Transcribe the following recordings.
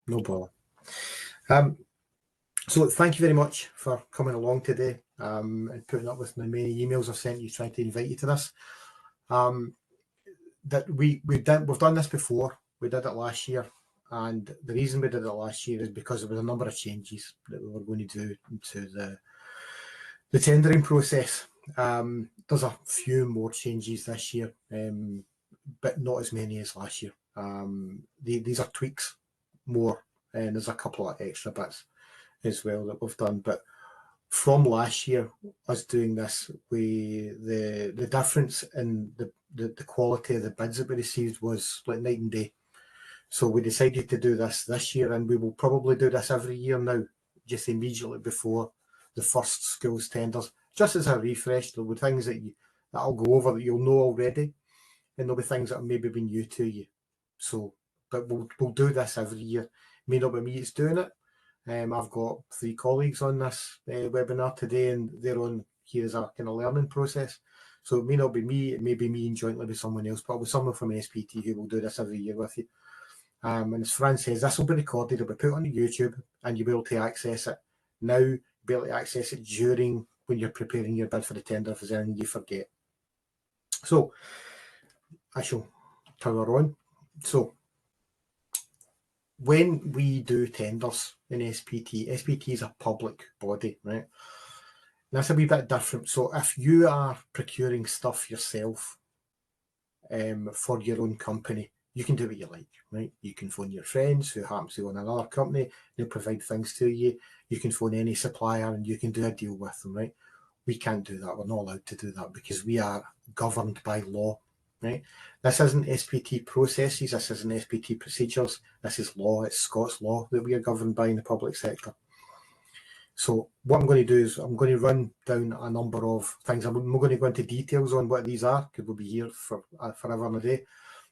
No bother. So thank you very much for coming along today and putting up with the many emails I've sent you trying to invite you to this. That we've done this before. We did it last year, and the reason we did it last year is because there was a number of changes that we were going to do to the tendering process. There's a few more changes this year, but not as many as last year. These are tweaks more, and there's a couple of extra bits as well that we've done. But from last year, us doing this, the difference in the quality of the bids that we received was like night and day. So we decided to do this year, and we will probably do this every year now, just immediately before the first schools tenders, just as a refresh. There'll be things that I'll go over that you'll know already, and there'll be things that have maybe been new to you. So, but we'll do this every year. It may not be me that's doing it. I've got 3 colleagues on this webinar today, and they're on here as a kind of learning process. So it may not be me, it may be me and jointly with someone else, but with someone from SPT who will do this every year with you. And as Fran says, this will be recorded, it'll be put on YouTube, and you'll be able to access it now, be able to access it during when you're preparing your bid for the tender if there's anything you forget. So I shall power on. So when we do tenders in SPT, SPT is a public body, right? And that's a wee bit different. So if you are procuring stuff yourself for your own company, you can do what you like, right? You can phone your friends who happen to own another company, they'll provide things to you. You can phone any supplier and you can do a deal with them, right? We can't do that. We're not allowed to do that because we are governed by law, right? This isn't SPT processes, this isn't SPT procedures, this is law, it's Scots law that we are governed by in the public sector. So what I'm going to do is I'm going to run down a number of things. I'm not going to go into details on what these are because we'll be here for forever and a day.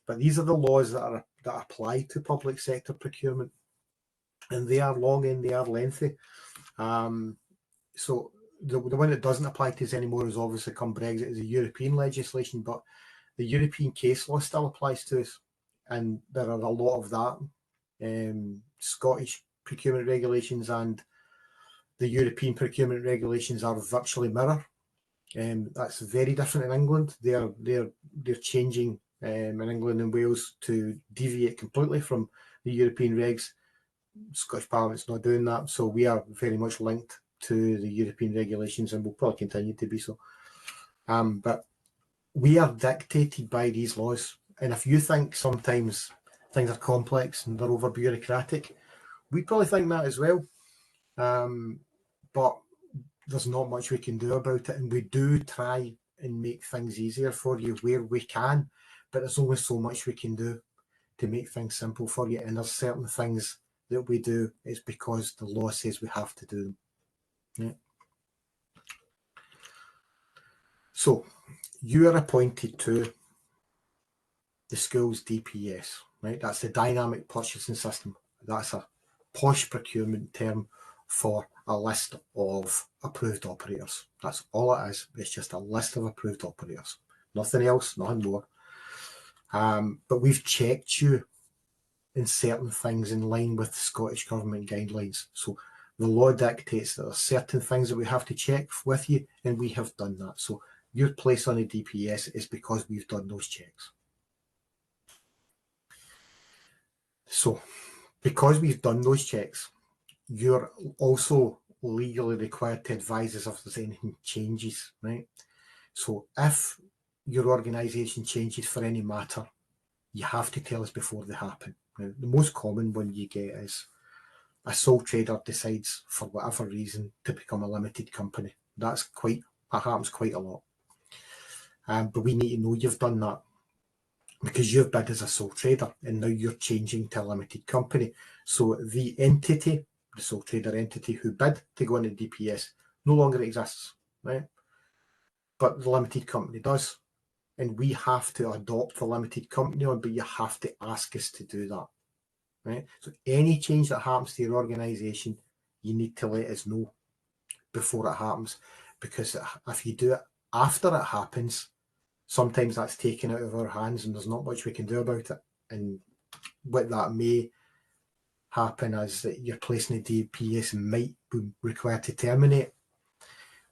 But these are the laws that apply to public sector procurement, and they are long and they are lengthy. So the one that doesn't apply to us anymore is obviously come Brexit is the European legislation, but the European case law still applies to us, and there are a lot of that. Scottish procurement regulations and the European procurement regulations are virtually mirror. That's very different in England. They're changing in England and Wales to deviate completely from the European regs. Scottish Parliament's not doing that, so we are very much linked to the European regulations and will probably continue to be so. But we are dictated by these laws, and if you think sometimes things are complex and they're over bureaucratic, we probably think that as well. But there's not much we can do about it, and we do try and make things easier for you where we can, but there's only so much we can do to make things simple for you, and there's certain things that we do is because the law says we have to do them. Yeah. So you are appointed to the school's DPS, right? That's the dynamic purchasing system. That's a posh procurement term for a list of approved operators. That's all it is. It's just a list of approved operators. Nothing else, nothing more. But we've checked you in certain things in line with the Scottish Government guidelines. So the law dictates that there are certain things that we have to check with you, and we have done that. So your place on a DPS is because we've done those checks. So because we've done those checks, you're also legally required to advise us if there's anything changes, right? So if your organisation changes for any matter, you have to tell us before they happen. Now, the most common one you get is a sole trader decides for whatever reason to become a limited company. That happens quite a lot. But we need to know you've done that because you've bid as a sole trader and now you're changing to a limited company. So the entity, the sole trader entity who bid to go into DPS no longer exists, right? But the limited company does. And we have to adopt the limited company on, but you have to ask us to do that, right? So any change that happens to your organisation, you need to let us know before it happens, because if you do it after it happens, sometimes that's taken out of our hands and there's not much we can do about it. And what that may happen is that you're placing a DPS might be required to terminate.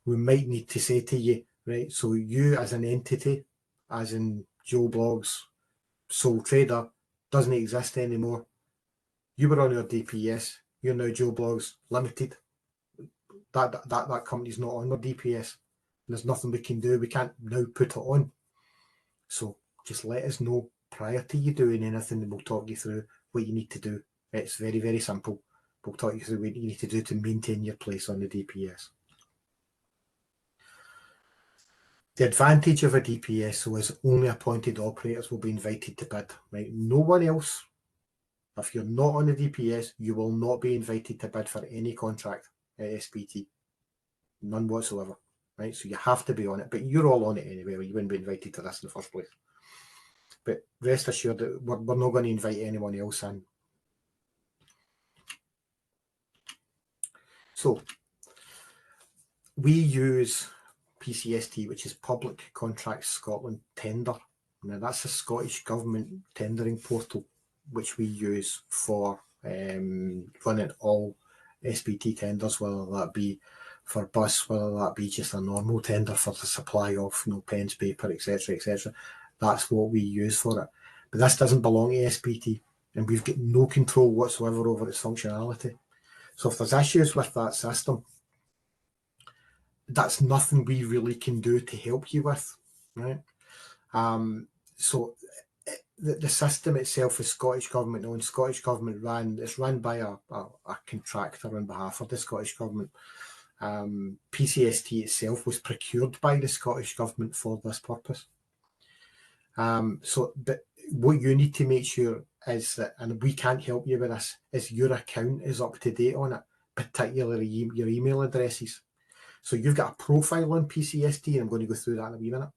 We might need to say to you, right, so you as an entity, as in Joe Blogs, sole trader, doesn't exist anymore. You were on our DPS, you're now Joe Blogs Limited. That company's not on our DPS. There's nothing we can do. We can't now put it on. So just let us know prior to you doing anything, and we'll talk you through what you need to do. It's very, very simple. We'll talk you through what you need to do to maintain your place on the DPS. The advantage of a DPS is only appointed operators will be invited to bid, right? No one else. If you're not on the DPS, you will not be invited to bid for any contract at SPT. None whatsoever, right? So you have to be on it, but you're all on it anyway, or you wouldn't be invited to this in the first place. But rest assured that we're not going to invite anyone else in. So we use PCST, which is Public Contracts Scotland Tender. Now that's a Scottish Government tendering portal, which we use for running all SPT tenders, whether that be for bus, whether that be just a normal tender for the supply of pens, paper, etc., etc. That's what we use for it. But this doesn't belong to SPT, and we've got no control whatsoever over its functionality. So if there's issues with that system, that's nothing we really can do to help you with, right? So the system itself is Scottish Government owned, Scottish Government run. It's run by a contractor on behalf of the Scottish Government. PCST itself was procured by the Scottish Government for this purpose. But what you need to make sure is that, and we can't help you with this, is your account is up to date on it, particularly your email addresses. So you've got a profile on PCST, and I'm going to go through that in a wee minute.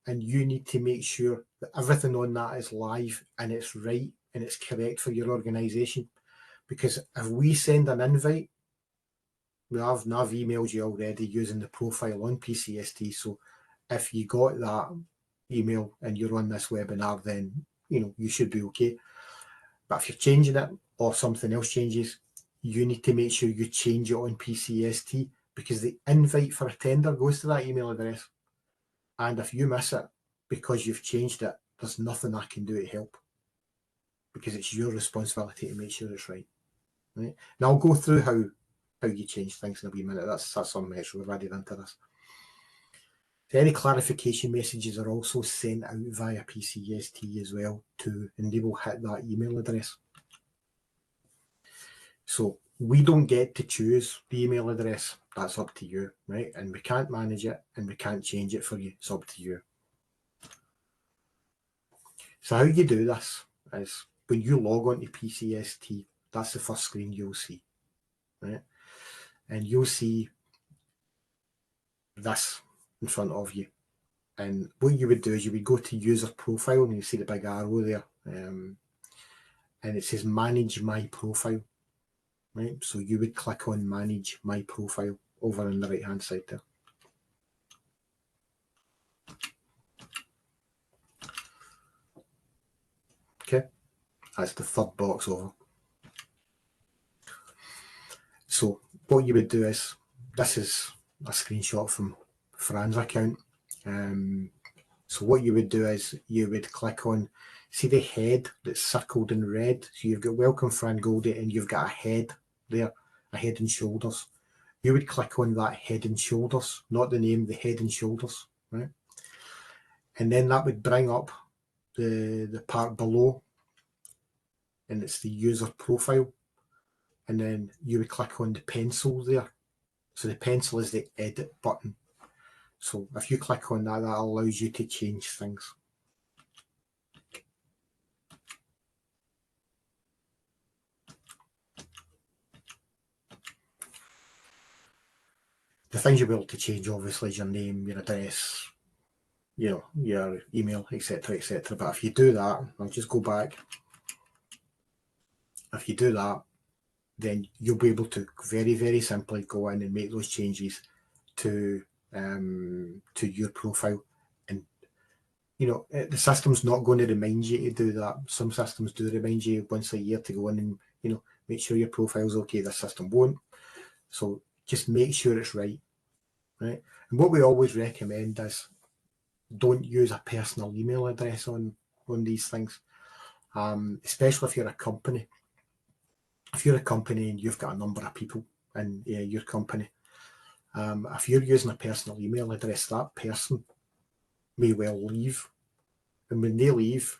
And you need to make sure that everything on that is live and it's right and it's correct for your organisation. Because if we send an invite, I've emailed you already using the profile on PCST. So if you got that email and you're on this webinar, then you should be okay. But if you're changing it or something else changes, you need to make sure you change it on PCST, because the invite for a tender goes to that email address. And if you miss it because you've changed it, there's nothing I can do to help, because it's your responsibility to make sure it's right. And I'll go through how you change things in a wee minute. That's some measure we've added into this. So any clarification messages are also sent out via PCST as well and they will hit that email address. So we don't get to choose the email address. That's up to you, right? And we can't manage it and we can't change it for you. It's up to you. So how you do this is when you log on to PCST, that's the first screen you'll see, right? And you'll see this in front of you. And what you would do is you would go to user profile, and you see the big arrow there. And it says manage my profile, right? So you would click on manage my profile over on the right hand side there. Okay, that's the third box over. So what you would do is, this is a screenshot from Fran's account. So what you would do is you would click on, see the head that's circled in red? So you've got welcome Fran Goldie, and you've got a head there, a head and shoulders. You would click on that head and shoulders, not the name, the head and shoulders, right? And then that would bring up the part below, and it's the user profile. And then you would click on the pencil there. So the pencil is the edit button. So if you click on that, that allows you to change things. The things you'll be able to change, obviously, is your name, your address, your email, etc., etc. But if you do that, I'll just go back. If you do that, then you'll be able to very, very simply go in and make those changes to your profile. And the system's not going to remind you to do that. Some systems do remind you once a year to go in and make sure your profile's okay. The system won't. So just make sure it's right. And what we always recommend is don't use a personal email address on these things, especially if you're a company. If you're a company and you've got a number of people in your company, if you're using a personal email address, that person may well leave. And when they leave,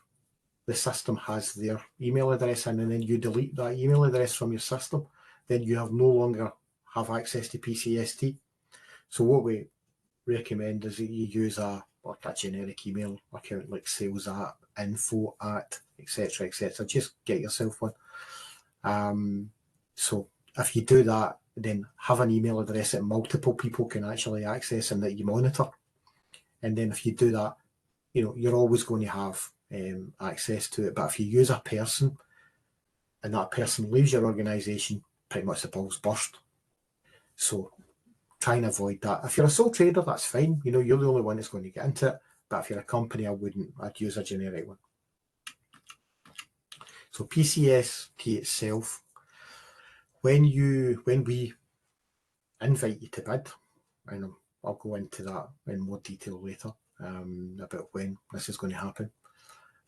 the system has their email address in, and then you delete that email address from your system, then you no longer have access to PCST. So what we recommend is that you use a generic email account like sales at, info at, etc., etc. Just get yourself one. So if you do that, then have an email address that multiple people can actually access and that you monitor. And then if you do that, you're always going to have access to it. But if you use a person and that person leaves your organisation, pretty much the ball's burst. So try and avoid that. If you're a sole trader, that's fine. You're the only one that's going to get into it. But if you're a company, I'd use a generic one. So PCST itself, when we invite you to bid, and I'll go into that in more detail later, about when this is going to happen.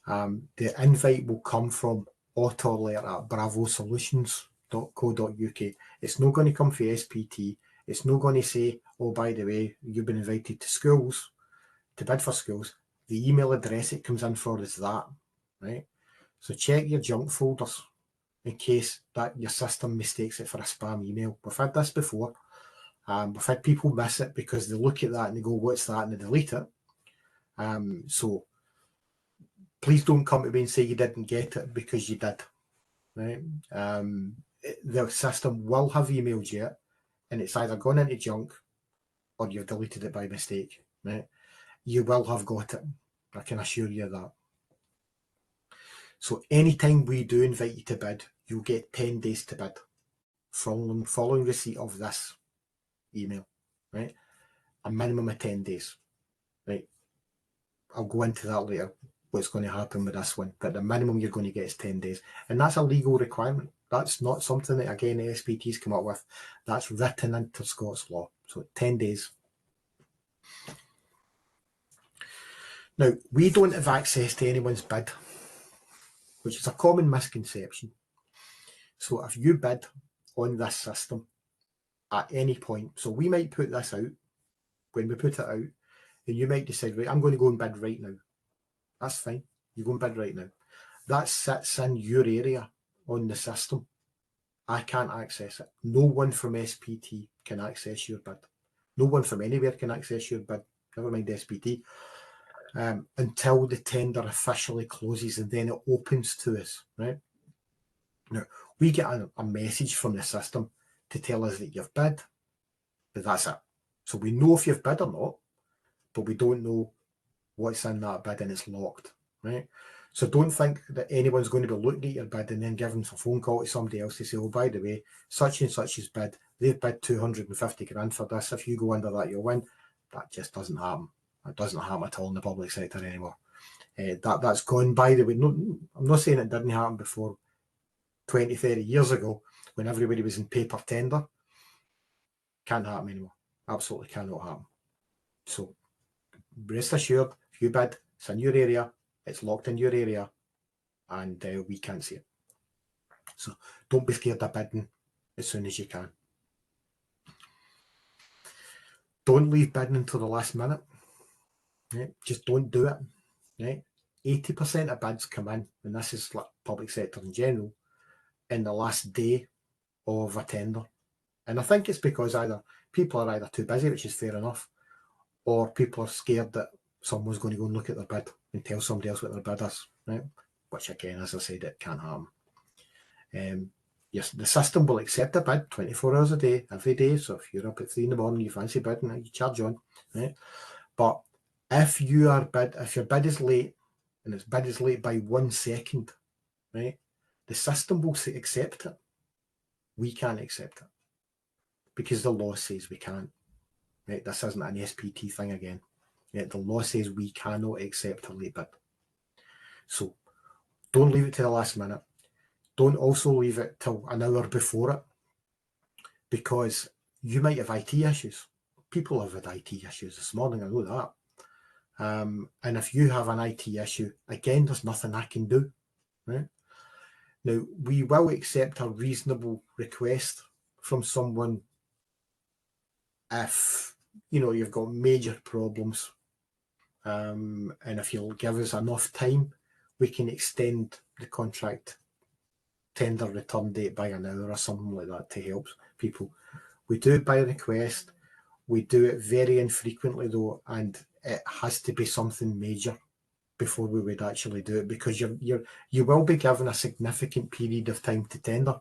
The invite will come from autoalert@bravosolutions.co.uk. It's not going to come from SPT. It's not going to say, oh, by the way, you've been invited to schools, to bid for schools. The email address it comes in for is that, right? So check your junk folders in case that your system mistakes it for a spam email. We've had this before. We've had people miss it because they look at that and they go, what's that? And they delete it. So please don't come to me and say you didn't get it, because you did, right? The system will have emailed you, and it's either gone into junk or you've deleted it by mistake, right? You will have got it. I can assure you that. So anytime we do invite you to bid, you'll get 10 days to bid following receipt of this email, right? A minimum of 10 days, right? I'll go into that later, what's going to happen with this one, but the minimum you're going to get is 10 days. And that's a legal requirement. That's not something that, again, the SPT's come up with. That's written into Scots law. So 10 days. Now, we don't have access to anyone's bid, which is a common misconception. So if you bid on this system at any point, so we might put this out, when we put it out, and you might decide, right, I'm going to go and bid right now. That's fine. You go and bid right now. That sits in your area on the system. I can't access it. No one from SPT can access your bid. No one from anywhere can access your bid, never mind SPT, until the tender officially closes, and then it opens to us, right? Now, we get a message from the system to tell us that you've bid, but that's it. So we know if you've bid or not, but we don't know what's in that bid, and it's locked, right? So don't think that anyone's going to be looking at your bid and then giving a phone call to somebody else to say, oh, by the way, such and such is bid. They've bid 250 grand for this. If you go under that, you'll win. That just doesn't happen. It doesn't happen at all in the public sector anymore. That's gone by the way. No, I'm not saying it didn't happen before 20, 30 years ago when everybody was in paper tender. Can't happen anymore. Absolutely cannot happen. So rest assured, if you bid, it's in your area, it's locked in your area, and we can't see it. So don't be scared of bidding as soon as you can. Don't leave bidding until the last minute. Right? Just don't do it. Right? 80% of bids come in, and this is like public sector in general, in the last day of a tender. And I think it's because either people are either too busy, which is fair enough, or people are scared that someone's going to go and look at their bid and tell somebody else what their bid is, right? Which again, as I said, it can't happen. Yes, the system will accept a bid 24 hours a day, every day. So if you're up at 3 in the morning, you fancy bidding, you charge on, right? But if your bid is late, and its bid is late by 1 second, right? The system will accept it. We can't accept it because the law says we can't. Right? This isn't an SPT thing again. Right? The law says we cannot accept a late bid. So don't leave it to the last minute. Don't also leave it till an hour before it, because you might have IT issues. People have had IT issues this morning, I know that. And if you have an IT issue, again, there's nothing I can do, right? Now, we will accept a reasonable request from someone if, you know, you've got major problems. And if you'll give us enough time, we can extend the contract tender return date by an hour or something like that to help people. We do it by request. We do it very infrequently though, and it has to be something major before we would actually do it, because you will be given a significant period of time to tender.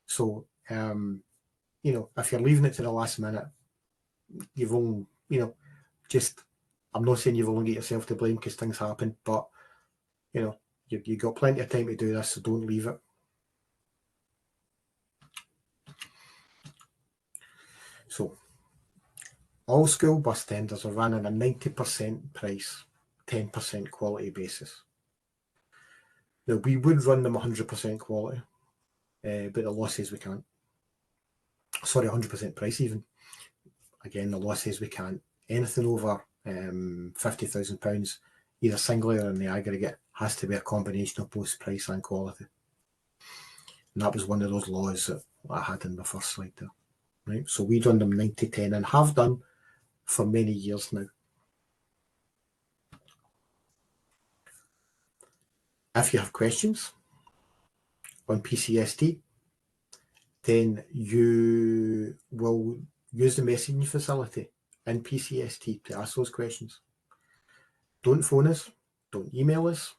So you know, if you're leaving it to the last minute, you've only, you know, just, I'm not saying you've only got yourself to blame because things happen, but you know, you've got plenty of time to do this, so don't leave it. So all school bus tenders are run on a 90% price, 10% quality basis. Now, we would run them 100% quality, but the law says we can't. Sorry, 100% price even. Again, the law says we can't. Anything over £50,000, either singly or in the aggregate, has to be a combination of both price and quality. And that was one of those laws that I had in the first slide there. Right? So we run them 90-10 and have done for many years now. If you have questions on PCST, then you will use the messaging facility in PCST to ask those questions. Don't phone us, don't email us,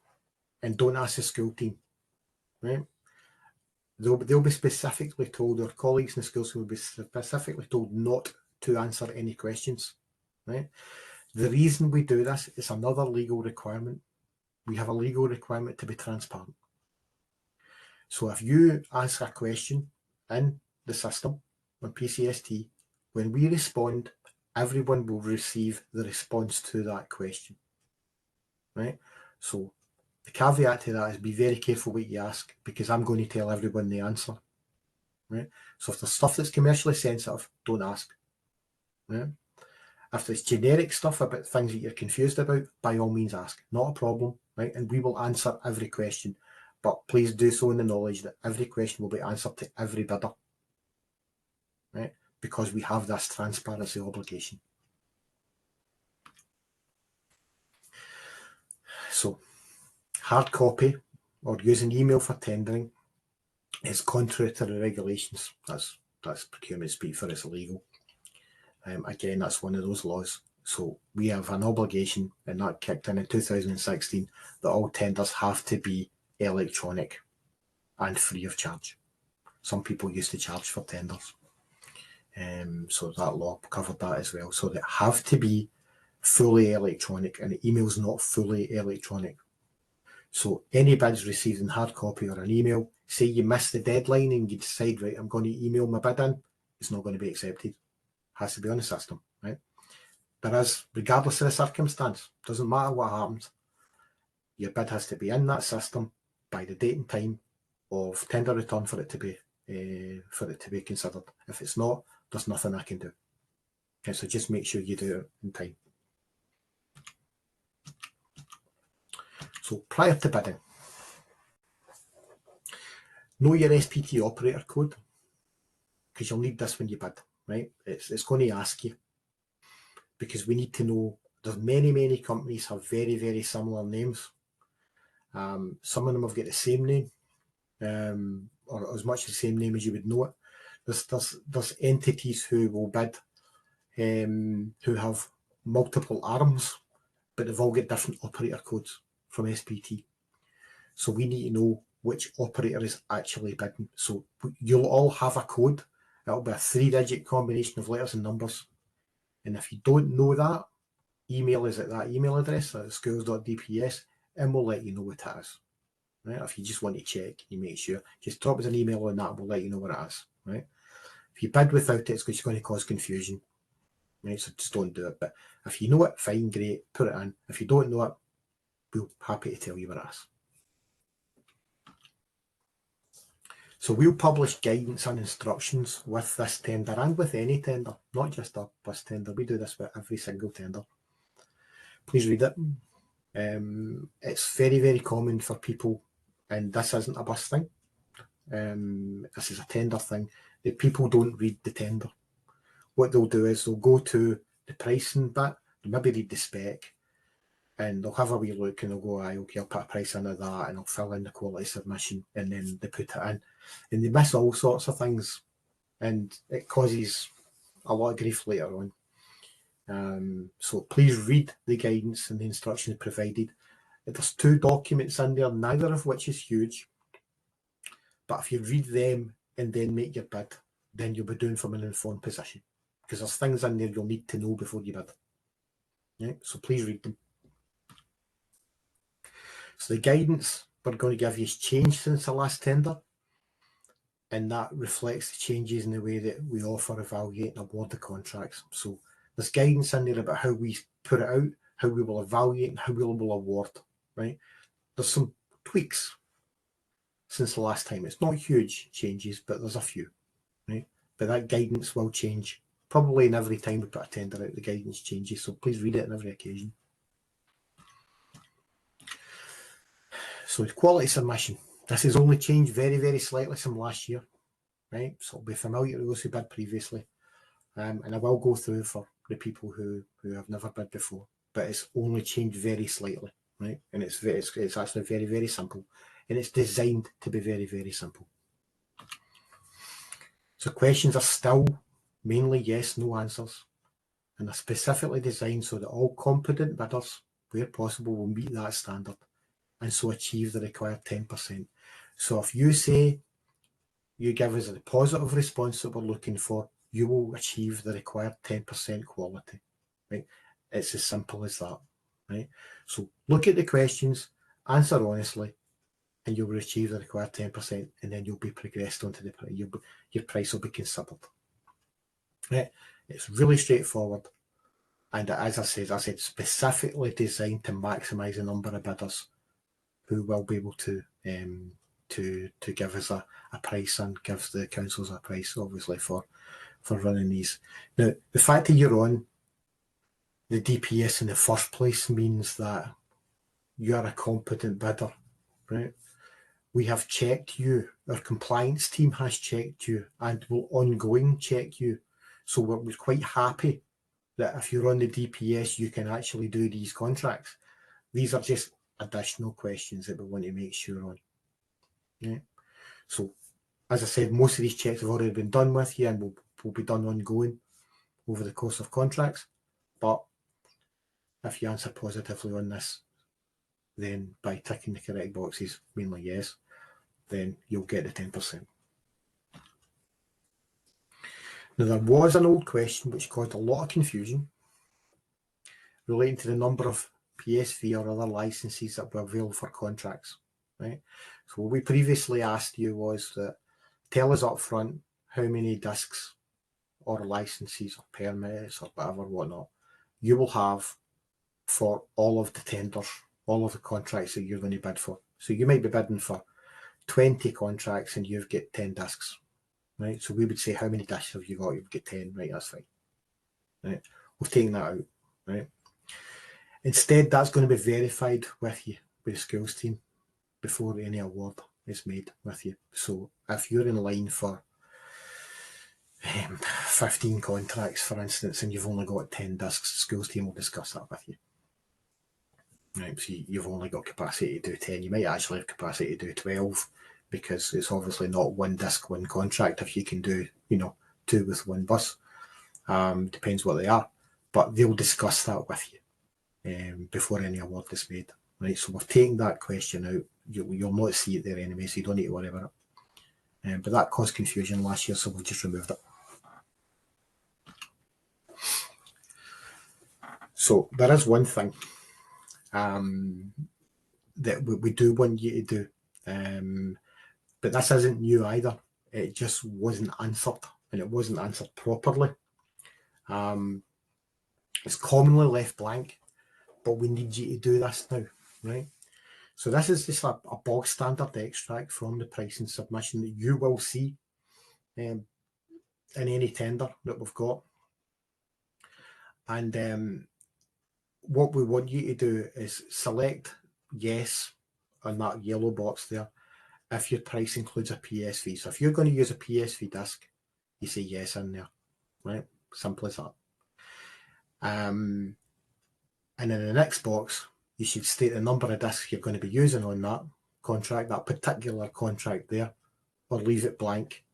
and don't ask the school team. Right? They'll be specifically told, our colleagues in the schools will be specifically told not to answer any questions. Right? The reason we do this is another legal requirement. We have a legal requirement to be transparent. So if you ask a question in the system on PCST, when we respond, everyone will receive the response to that question. Right? So the caveat to that is be very careful what you ask, because I'm going to tell everyone the answer. Right? So if there's stuff that's commercially sensitive, don't ask. Right? If there's generic stuff about things that you're confused about, by all means ask. Not a problem, right? And we will answer every question. But please do so in the knowledge that every question will be answered to every bidder. Right? Because we have this transparency obligation. So, hard copy or using email for tendering is contrary to the regulations. That's procurement speak for it's illegal. Again, that's one of those laws. So we have an obligation, and that kicked in 2016, that all tenders have to be electronic and free of charge. Some people used to charge for tenders. So that law covered that as well. So they have to be fully electronic, and the email's not fully electronic. So any bids received in hard copy or an email, say you miss the deadline and you decide, right, I'm going to email my bid in, it's not going to be accepted. Has to be on the system, right? There is, regardless of the circumstance, doesn't matter what happens, your bid has to be in that system by the date and time of tender return for it to be considered. If it's not, there's nothing I can do. Okay, so just make sure you do it in time. So prior to bidding, know your SPT operator code, because you'll need this when you bid, right? It's going to ask you, because we need to know. There's many companies have very, very similar names. Some of them have got the same name, or as much the same name as you would know it. There's entities who will bid, who have multiple arms, but they've all got different operator codes from SPT. So we need to know which operator is actually bidding. So you'll all have a code. It'll be a 3-digit combination of letters and numbers. And if you don't know that, email us at that email address at schools.dps, and we'll let you know what it is. Right? If you just want to check, you make sure, just drop us an email on that, and we'll let you know what it is. Right? If you bid without it, it's just going to cause confusion. Right? So just don't do it. But if you know it, fine, great, put it in. If you don't know it, we'll be happy to tell you what it is. So we'll publish guidance and instructions with this tender and with any tender, not just a bus tender. We do this with every single tender. Please read it. It's very, very common for people, and this isn't a bus thing, this is a tender thing, that people don't read the tender. What they'll do is they'll go to the pricing bit, they'll maybe read the spec, and they'll have a wee look and they'll go, aye, okay, I'll put a price into that, and I'll fill in the quality submission, and then they put it in. And they miss all sorts of things, and it causes a lot of grief later on. So please read the guidance and the instructions provided. There's 2 documents in there, neither of which is huge. But if you read them and then make your bid, then you'll be doing from an informed position. Because there's things in there you'll need to know before you bid. Yeah, so please read them. So the guidance we're going to give you has changed since the last tender, and that reflects the changes in the way that we offer, evaluate and award the contracts. So there's guidance in there about how we put it out, how we will evaluate and how we will award, right? There's some tweaks since the last time. It's not huge changes, but there's a few, right? But that guidance will change. Probably in every time we put a tender out, the guidance changes. So please read it on every occasion. So the quality submission. This has only changed very, very slightly from last year, right? So it'll be familiar to those who bid previously. And I will go through for the people who have never bid before, but it's only changed very slightly, right? And it's actually very, very simple. And it's designed to be very, very simple. So questions are still mainly yes, no answers. And they're specifically designed so that all competent bidders, where possible, will meet that standard and so achieve the required 10%. So if you say you give us a positive response that we're looking for, you will achieve the required 10% quality, right? It's as simple as that, right? So look at the questions, answer honestly, and you will achieve the required 10%, and then you'll be progressed onto the price. Your price will be considered, right? It's really straightforward, and as I said, specifically designed to maximise the number of bidders who will be able to give us a price and give the councils a price, obviously, for running these. Now, the fact that you're on the DPS in the first place means that you're a competent bidder, right? We have checked you. Our compliance team has checked you and will ongoing check you. So we're quite happy that if you're on the DPS, you can actually do these contracts. These are just additional questions that we want to make sure on. Yeah. So, as I said, most of these checks have already been done with you and will be done ongoing over the course of contracts. But if you answer positively on this, then by ticking the correct boxes, mainly yes, then you'll get the 10%. Now, there was an old question which caused a lot of confusion relating to the number of PSV or other licenses that were available for contracts, right? So what we previously asked you was that tell us up front how many discs or licenses or permits or whatnot you will have for all of the tenders, all of the contracts that you're going to bid for. So you might be bidding for 20 contracts and you've got 10 discs, right? So we would say, how many discs have you got? You've got 10, right? That's fine, right? We've taken that out, right? Instead, that's going to be verified with you, with the skills team, before any award is made with you. So if you're in line for 15 contracts, for instance, and you've only got 10 discs, the skills team will discuss that with you. Right, so you've only got capacity to do 10. You might actually have capacity to do 12, because it's obviously not one disc, one contract. If you can do, 2 with one bus, depends what they are. But they'll discuss that with you before any award is made. Right, so we've taken that question out. You'll not see it there anyway, so you don't need to worry about it. But that caused confusion last year, so we've just removed it. So there is one thing that we do want you to do, but this isn't new either. It just wasn't answered, and it wasn't answered properly. It's commonly left blank, but we need you to do this now, right? So this is just a bog standard extract from the pricing submission that you will see in any tender that we've got. And what we want you to do is select yes on that yellow box there if your price includes a PSV. So if you're going to use a PSV disc, you say yes in there, right? Simple as that. And in the next box, you should state the number of discs you're going to be using on that contract, that particular contract there, or leave it blank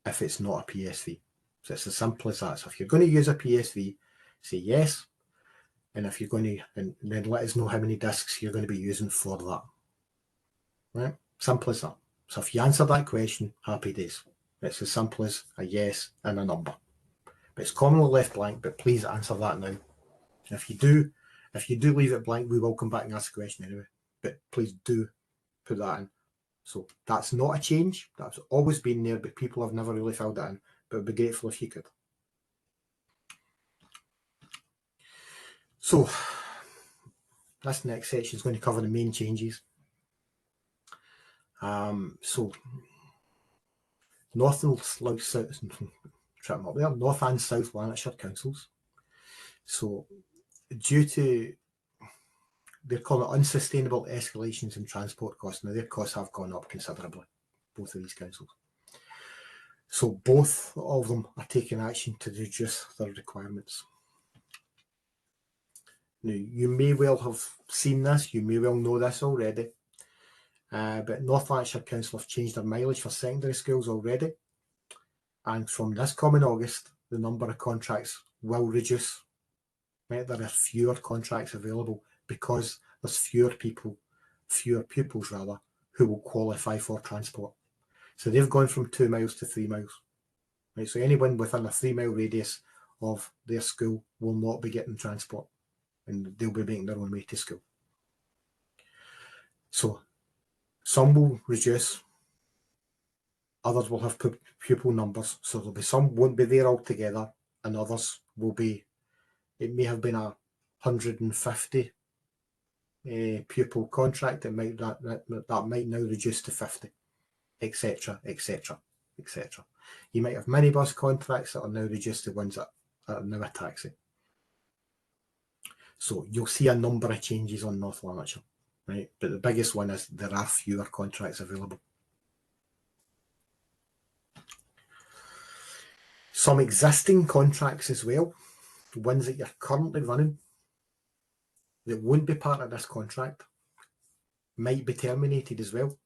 if it's not a PSV. So it's as simple as that. So if you're going to use a PSV, say yes. And if you're going to, and then let us know how many discs you're going to be using for that. Right? Simple as that. So if you answer that question, happy days. It's as simple as a yes and a number. But it's commonly left blank, but please answer that now. And if you do leave it blank, we will come back and ask the question anyway. But please do put that in. So that's not a change. That's always been there, but people have never really filled it in. But I'd be grateful if you could. So this next section is going to cover the main changes. So North and South, North and South Lanarkshire councils. So due to, they're calling it unsustainable escalations in transport costs. Now their costs have gone up considerably, both of these councils. So both of them are taking action to reduce their requirements. Now you may well have seen this, you may well know this already, but North Lanarkshire Council have changed their mileage for secondary schools already. And from this coming August, the number of contracts will reduce. Right? There are fewer contracts available because there's fewer pupils rather, who will qualify for transport. So they've gone from 2 miles to 3 miles. Right? So anyone within a 3 mile radius of their school will not be getting transport, and they'll be making their own way to school. So some will reduce, others will have pupil numbers. So there'll be some won't be there altogether, and others will be, it may have been a 150 pupil contract, that might now reduce to 50, etc., etc., etc. You might have minibus contracts that are now reduced to ones that are now a taxi. So you'll see a number of changes on North Lanarkshire, right? But the biggest one is there are fewer contracts available. Some existing contracts as well, ones that you're currently running, that won't be part of this contract, might be terminated as well,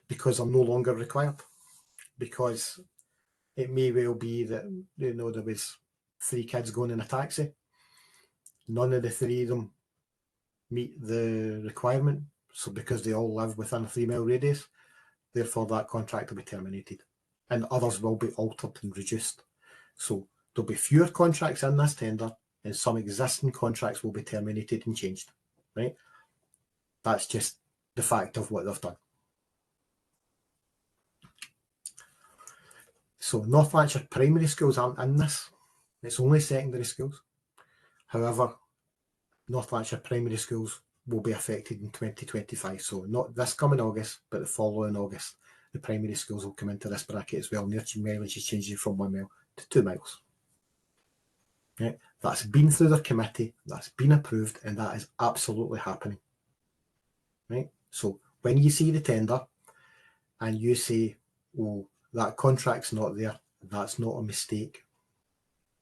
because they're no longer required. Because it may well be that, you know, there was 3 kids going in a taxi, none of the 3 of them meet the requirement, so because they all live within a 3 mile radius, therefore that contract will be terminated, and others will be altered and reduced. So there'll be fewer contracts in this tender, and some existing contracts will be terminated and changed, right? That's just the fact of what they've done. So North Lanarkshire primary schools aren't in this, it's only secondary schools. However, North Lanarkshire primary schools will be affected in 2025. So not this coming August, but the following August, the primary schools will come into this bracket as well. And their mileage is changing from 1 mile to 2 miles. Right? That's been through their committee, that's been approved, and that is absolutely happening. Right? So when you see the tender and you say, oh, that contract's not there, that's not a mistake.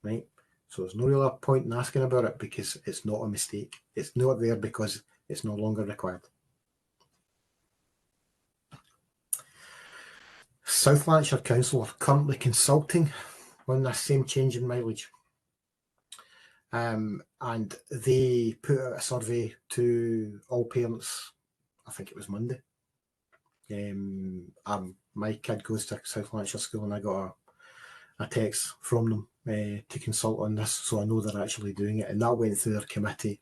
Right? So there's no real point in asking about it, because it's not a mistake. It's not there because it's no longer required. South Lanarkshire Council are currently consulting on this same change in mileage. And they put out a survey to all parents, I think it was Monday. My kid goes to South Lanarkshire School, and I got a text from them to consult on this, so I know they're actually doing it, and that went through their committee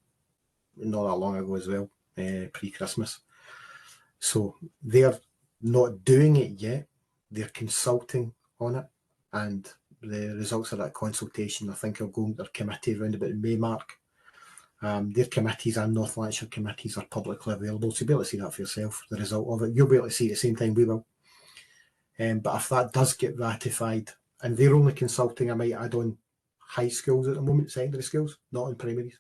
not that long ago as well, pre-Christmas. So they're not doing it yet, they're consulting on it, and the results of that consultation, I think, will go into their committee around about the May mark, Their committees and North Lanarkshire committees are publicly available, so you'll be able to see that for yourself, the result of it. You'll be able to see it at the same time we will. But if that does get ratified, and they're only consulting, I might add on high schools at the moment, secondary schools, not on primaries.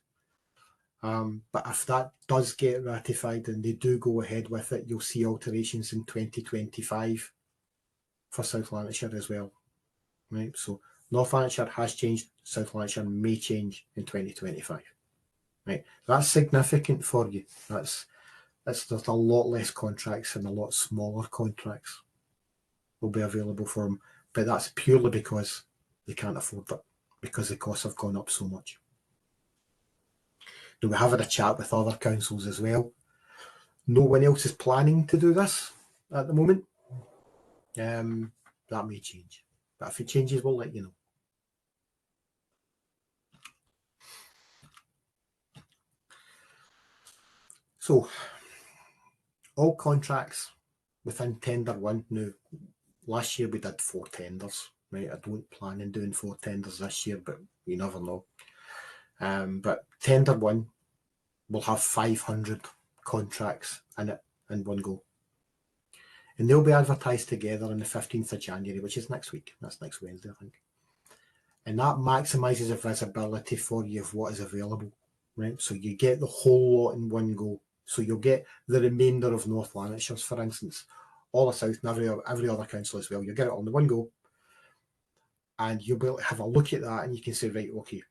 But if that does get ratified and they do go ahead with it, you'll see alterations in 2025 for South Lanarkshire as well. Right, so North Lanarkshire has changed, South Lanarkshire may change in 2025. Right, that's significant for you. There's a lot less contracts and a lot smaller contracts will be available for them, but that's purely because they can't afford it, because the costs have gone up so much. Now, we have had a chat with other councils as well. No one else is planning to do this at the moment. That may change, but if it changes, we'll let you know. So, all contracts within tender one. Now, last year we did 4 tenders, right? I don't plan on doing 4 tenders this year, but you never know. But tender one will have 500 contracts in it in one go. And they'll be advertised together on the 15th of January, which is next week. That's next Wednesday, I think. And that maximises the visibility for you of what is available, right? So you get the whole lot in one go. So you'll get the remainder of North Lanarkshire's, for instance, all the South and every other council as well. You'll get it on the one go, and you'll be able to have a look at that, and you can say, right, okay,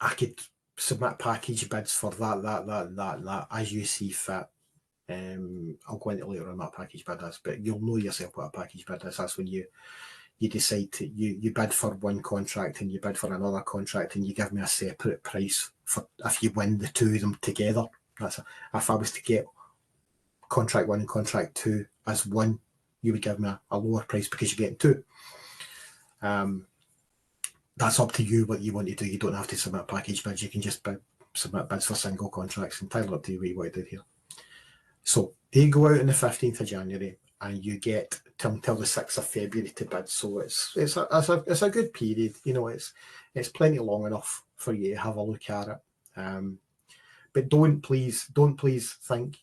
I could submit package bids for that, as you see fit. I'll go into later on what a package bid is, but you'll know yourself what a package bid is. That's when you decide to you bid for one contract and you bid for another contract, and you give me a separate price for if you win the two of them together. If I was to get contract 1 and contract 2 as one, you would give me a lower price because you're getting 2. That's up to you what you want to do. You don't have to submit package bids. You can just submit bids for single contracts. Entirely up to you what you want to do here. So they go out on the 15th of January, and you get until the 6th of February to bid. So it's a good period. You know, it's plenty long enough for you to have a look at it. But don't please think,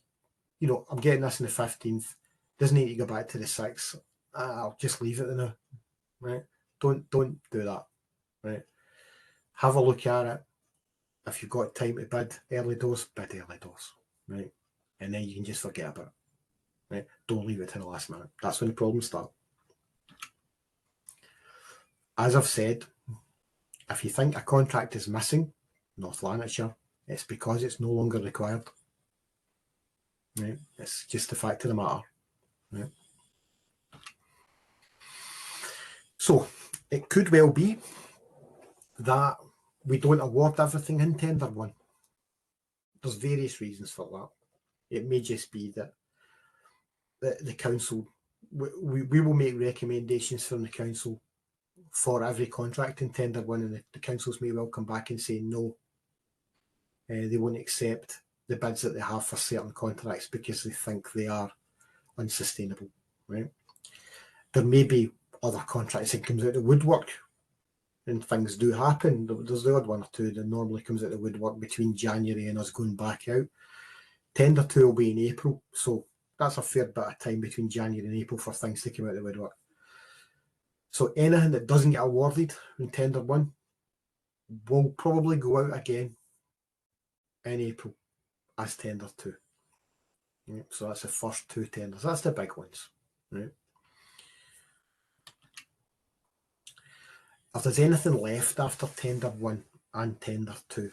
you know, I'm getting this on the 15th. Doesn't need to go back to the 6th. I'll just leave it now, right? Don't do that, right? Have a look at it. If you've got time to bid early doors, bid early doors, right? And then you can just forget about it, right? Don't leave it to the last minute. That's when the problems start. As I've said, if you think a contract is missing, North Lanarkshire, it's because it's no longer required. Right? It's just the fact of the matter. Right? So it could well be that we don't award everything in tender one. There's various reasons for that. It may just be that the council, we will make recommendations from the council for every contract in tender one, and the councils may well come back and say no. They won't accept the bids that they have for certain contracts because they think they are unsustainable, right? There may be other contracts that comes out of the woodwork, and things do happen. There's the odd one or two that normally comes out of the woodwork between January and us going back out. Tender 2 will be in April, so that's a fair bit of time between January and April for things to come out of the woodwork. So anything that doesn't get awarded in tender 1 will probably go out again in April as tender 2. Right? So that's the first 2 tenders. That's the big ones. Right? If there's anything left after tender 1 and tender 2,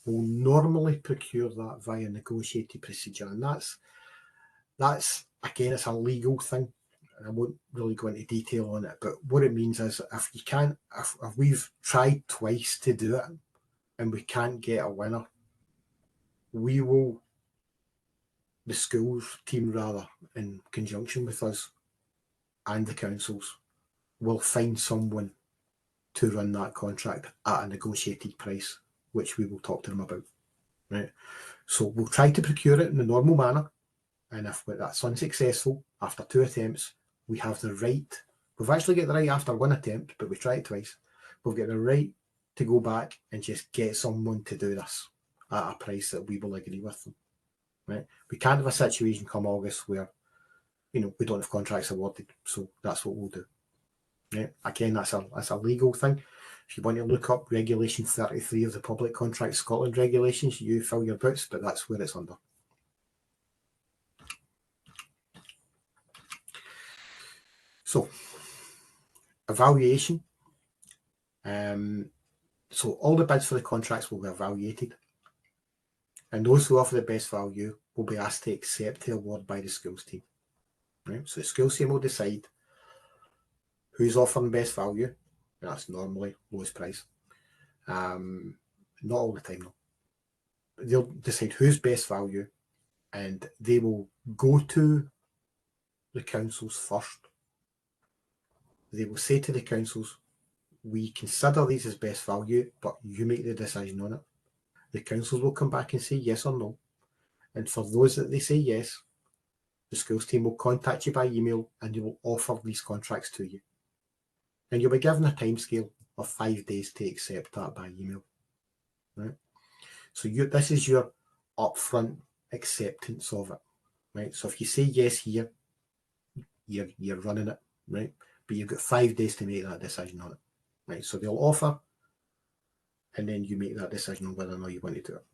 we'll normally procure that via negotiated procedure. And that's again, it's a legal thing. And I won't really go into detail on it, but what it means is if we've tried twice to do it and we can't get a winner, the schools team rather, in conjunction with us and the councils, will find someone to run that contract at a negotiated price, which we will talk to them about. Right? So we'll try to procure it in the normal manner, and if that's unsuccessful after 2 attempts, we have the right. We've actually got the right after 1 attempt, but we tried it twice. We've got the right to go back and just get someone to do this. at a price that we will agree with them. Right? We can't have a situation come August where, we don't have contracts awarded, so that's what we'll do. Right? Again, that's a legal thing. If you want to look up Regulation 33 of the Public Contracts Scotland regulations, you fill your boots, but that's where it's under. So, evaluation. So all the bids for the contracts will be evaluated, and those who offer the best value will be asked to accept the award by the schools team. Right? So the schools team will decide who's offering best value. That's normally lowest price. Not all the time though. They'll decide who's best value, and they will go to the councils first. They will say to the councils, we consider these as best value, but you make the decision on it. The councils will come back and say yes or no. And for those that they say yes, the schools team will contact you by email and they will offer these contracts to you. And you'll be given a timescale of 5 days to accept that by email. Right? So this is your upfront acceptance of it. Right? So if you say yes here, you're running it, right? But you've got 5 days to make that decision on it. Right? So they'll offer, and then you make that decision on whether or not you want to do it.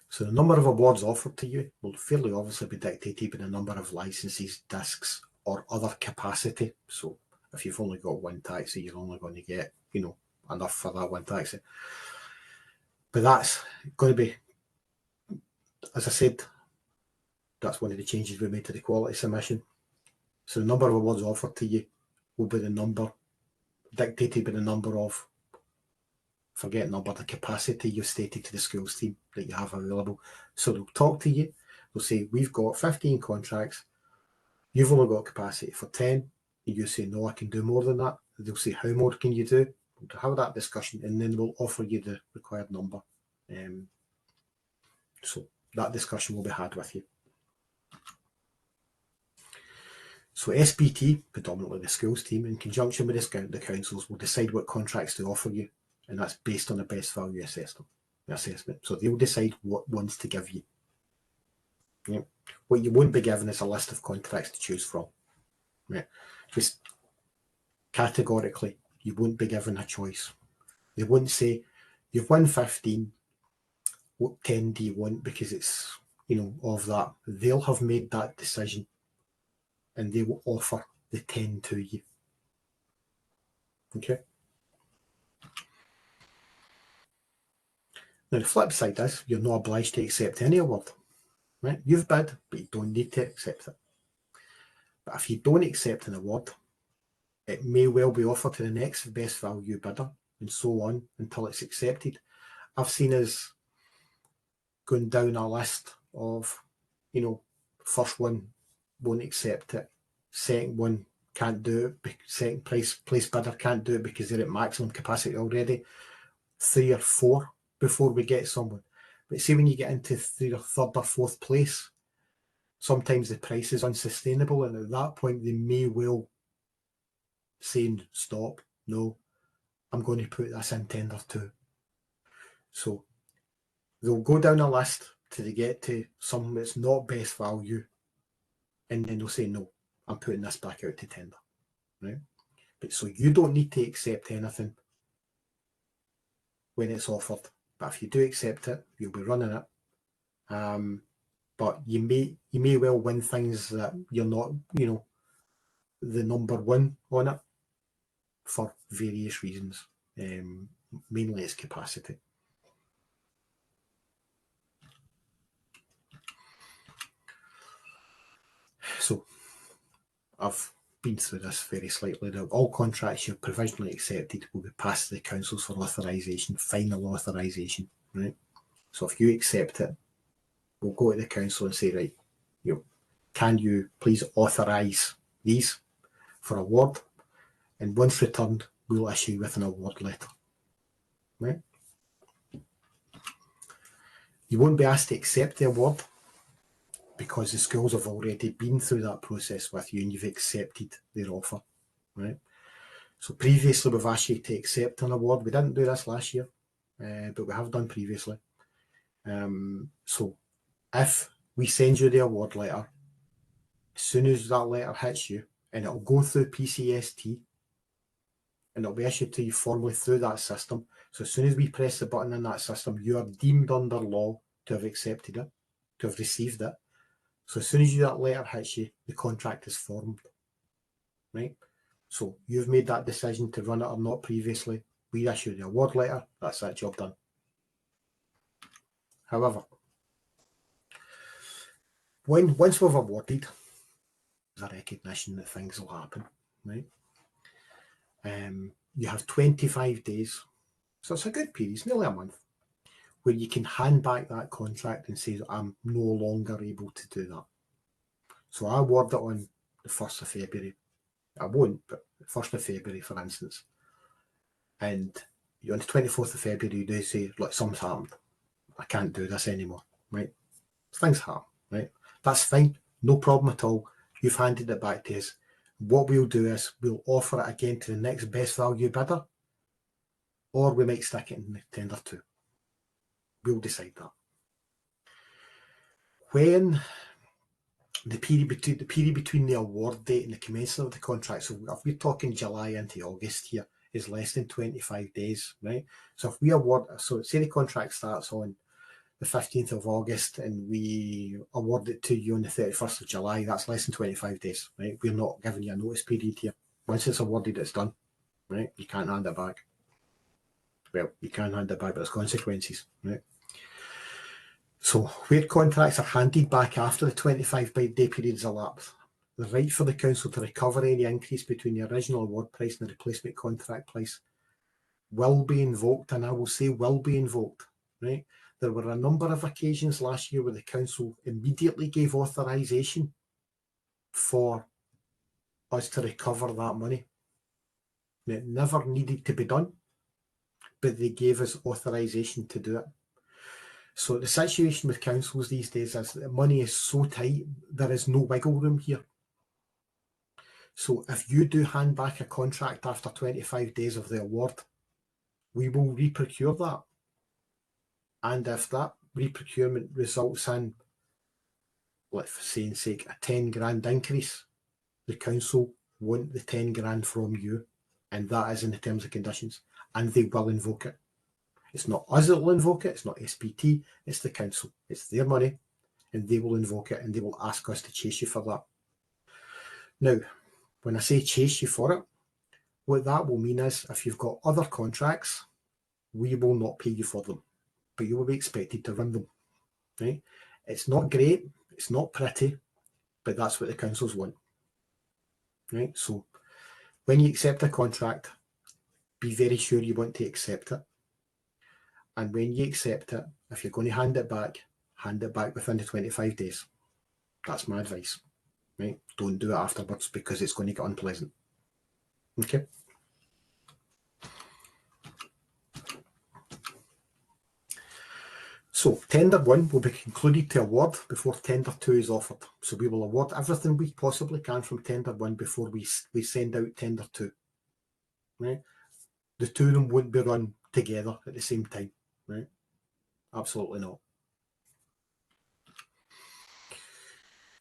So the number of awards offered to you will fairly obviously be dictated by the number of licenses, discs, or other capacity. So if you've only got one taxi, you're only going to get, enough for that one taxi. But that's going to be, as I said, that's one of the changes we made to the quality submission. So the number of awards offered to you will be the number dictated by the number of, the capacity you've stated to the schools team that you have available. So they'll talk to you, they'll say, we've got 15 contracts, you've only got capacity for 10, and you say, no, I can do more than that. They'll say, how more can you do? We'll have that discussion, and then we'll offer you the required number. So that discussion will be had with you. So SPT, predominantly the schools team, in conjunction with the councils, will decide what contracts to offer you, and that's based on a best value assessment. So they'll decide what ones to give you. Yeah. What you won't be given is a list of contracts to choose from. Yeah. Just categorically, you won't be given a choice. They won't say, you've won 15, what 10 do you want? Because it's, of that. They'll have made that decision, and they will offer the 10 to you. Okay? Now, the flip side is you're not obliged to accept any award. Right? You've bid, but you don't need to accept it. But if you don't accept an award, it may well be offered to the next best value bidder, and so on until it's accepted. I've seen us going down a list of, first one won't accept it, second one can't do it, second place bidder can't do it because they're at maximum capacity already, 3 or 4 before we get someone. But see, when you get into 3rd or 3rd or 4th place, sometimes the price is unsustainable, and at that point they may well say, stop, no, I'm going to put this in tender too. So they'll go down a list till they get to something that's not best value, and then they'll say, no, I'm putting this back out to tender. Right? But so you don't need to accept anything when it's offered. But if you do accept it, you'll be running it. But you may well win things that you're not, the number one on it for various reasons. Mainly it's capacity. So I've been through this very slightly now. All contracts you've provisionally accepted will be passed to the councils for authorisation, final authorisation, right? So if you accept it, we'll go to the council and say, right, can you please authorise these for award? And once returned, we'll issue with an award letter, right? You won't be asked to accept the award because the schools have already been through that process with you and you've accepted their offer, right? So previously we've asked you to accept an award. We didn't do this last year. but we have done previously. So if we send you the award letter, as soon as that letter hits you, and it'll go through PCST, and it'll be issued to you formally through that system. So as soon as we press the button in that system, you are deemed under law to have accepted it, to have received it. So as soon as that letter hits you, the contract is formed, right? So you've made that decision to run it or not previously. We issue the award letter. That's that job done. However, once we've awarded, there's a recognition that things will happen, right? You have 25 days. So it's a good period. It's nearly a month where you can hand back that contract and say, I'm no longer able to do that. So I award it on the 1st of February. I won't, but the 1st of February, for instance. And on the 24th of February, they say, look, something's happened. I can't do this anymore, right? Things happen, right? That's fine. No problem at all. You've handed it back to us. What we'll do is we'll offer it again to the next best value bidder, or we might stick it in the tender too. We'll decide that. When the period between the award date and the commencement of the contract, so if we're talking July into August here, is less than 25 days, right? So if we award, so say the contract starts on the 15th of August and we award it to you on the 31st of July, that's less than 25 days, right? We're not giving you a notice period here. Once it's awarded, it's done, right? You can't hand it back. Well, you can hand it back, but there's consequences, right? So where contracts are handed back after the 25-day period is elapsed, the right for the council to recover any increase between the original award price and the replacement contract price will be invoked, and I will say will be invoked, right? There were a number of occasions last year where the council immediately gave authorisation for us to recover that money. It never needed to be done, but they gave us authorisation to do it. So the situation with councils these days is that money is so tight, there is no wiggle room here. So if you do hand back a contract after 25 days of the award, we will re-procure that. And if that re-procurement results in, let's for saying's sake, a 10 grand increase, the council want the 10 grand from you, and that is in the terms and conditions, and they will invoke it. It's not us that will invoke it, it's not SPT, it's the council. It's their money, and they will invoke it, and they will ask us to chase you for that. Now, when I say chase you for it, what that will mean is if you've got other contracts, we will not pay you for them, but you will be expected to run them, right? It's not great, it's not pretty, but that's what the councils want, right? So when you accept a contract, be very sure you want to accept it. And when you accept it, if you're going to hand it back within the 25 days. That's my advice, right? Don't do it afterwards because it's going to get unpleasant. Okay. So tender 1 will be concluded to award before tender 2 is offered. So we will award everything we possibly can from tender 1 before we send out tender 2. Right? The two of them won't be run together at the same time, right? Absolutely not.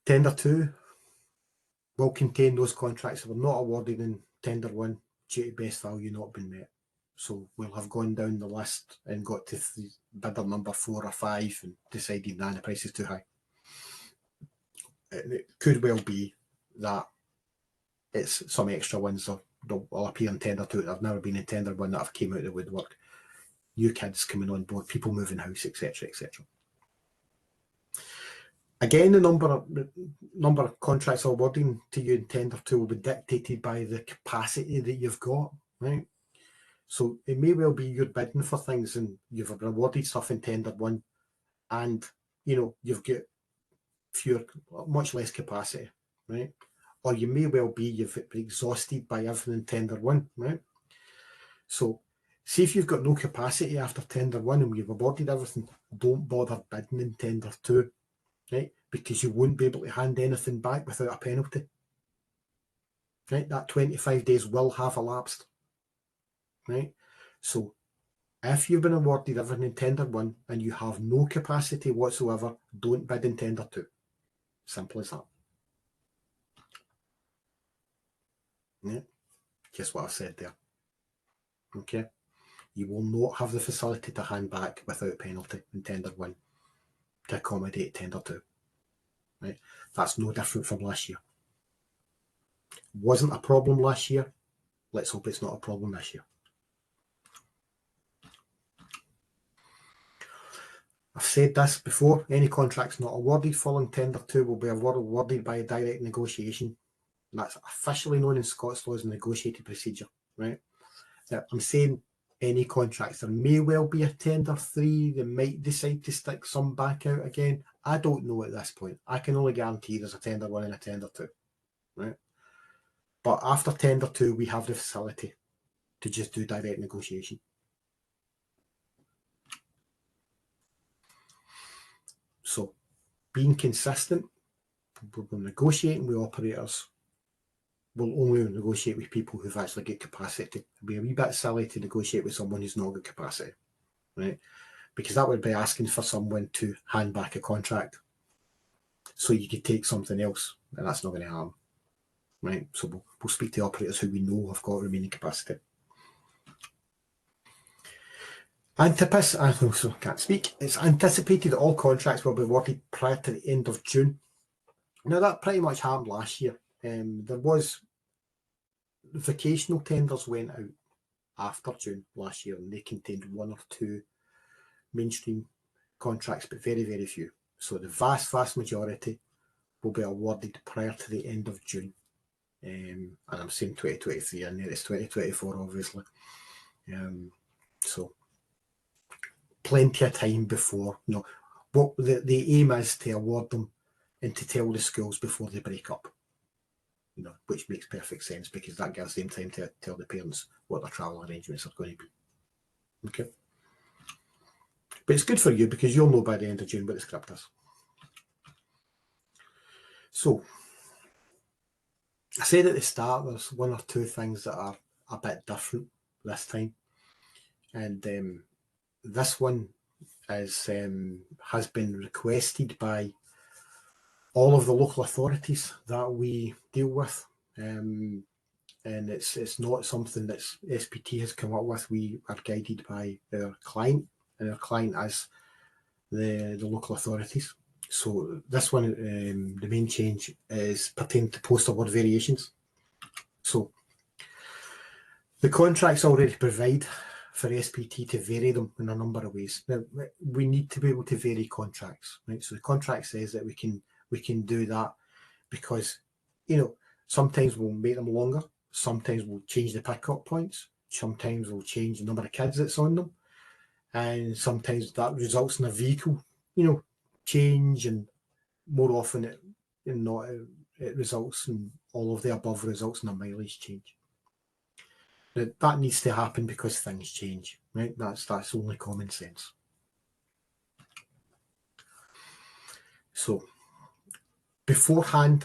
Tender 2 will contain those contracts that were not awarded in tender 1 due to best value not being met. So we'll have gone down the list and got to bidder number 4 or 5 and decided, nah, the price is too high. It could well be that it's some extra ones that will appear in tender 2 that have never been in tender 1 that have came out of the woodwork. New kids coming on board, people moving house, etc., etc. Again, the number of contracts awarding to you in tender 2 will be dictated by the capacity that you've got, right? So it may well be you're bidding for things and you've awarded stuff in tender 1 and, you've got much less capacity, right? Or you may well be you've been exhausted by everything in tender 1, right? So see if you've got no capacity after tender 1 and you've awarded everything, don't bother bidding in tender 2, right? Because you won't be able to hand anything back without a penalty, right? That 25 days will have elapsed, right? So If you've been awarded everything in tender 1 and you have no capacity whatsoever, don't bid in tender 2. Simple as that. Yeah, just what I've said there. Okay, you will not have the facility to hand back without penalty in tender 1 to accommodate tender 2. Right, that's no different from last year. Wasn't a problem last year. Let's hope it's not a problem this year. I've said this before, any contracts not awarded following tender 2 will be awarded by a direct negotiation. That's officially known in Scots law as a negotiated procedure, right? Now, I'm saying any contracts, there may well be a tender 3, they might decide to stick some back out again. I don't know at this point. I can only guarantee there's a tender 1 and a tender 2, right? But after tender 2, we have the facility to just do direct negotiation. So being consistent, we're negotiating with operators. We'll only negotiate with people who've actually got capacity. It'd be a wee bit silly to negotiate with someone who's not got capacity, right? Because that would be asking for someone to hand back a contract so you could take something else, and that's not going to happen, right? So we'll speak to operators who we know have got remaining capacity. It's anticipated that all contracts will be awarded prior to the end of June. Now, that pretty much happened last year. There was vocational tenders went out after June last year, and they contained 1 or 2 mainstream contracts, but very, very few. So the vast majority will be awarded prior to the end of June. And I'm saying 2023 in there, it's 2024, obviously. So plenty of time before, what the aim is to award them and to tell the schools before they break up, which makes perfect sense because that gives them time to tell the parents what their travel arrangements are going to be. Okay. But it's good for you because you'll know by the end of June what the script is. So, I said at the start there's 1 or 2 things that are a bit different this time. And this one has been requested by all of the local authorities that we deal with. And it's not something that SPT has come up with. We are guided by our client, and our client is the local authorities. So this one, the main change is pertaining to post-award variations. So the contracts already provide for SPT to vary them in a number of ways. Now, we need to be able to vary contracts, right? So the contract says that we can do that because, sometimes we'll make them longer. Sometimes we'll change the pick-up points. Sometimes we'll change the number of kids that's on them. And sometimes that results in a vehicle, change, and more often it results in all of the above, results in a mileage change. Now, that needs to happen because things change, right? That's only common sense. So beforehand,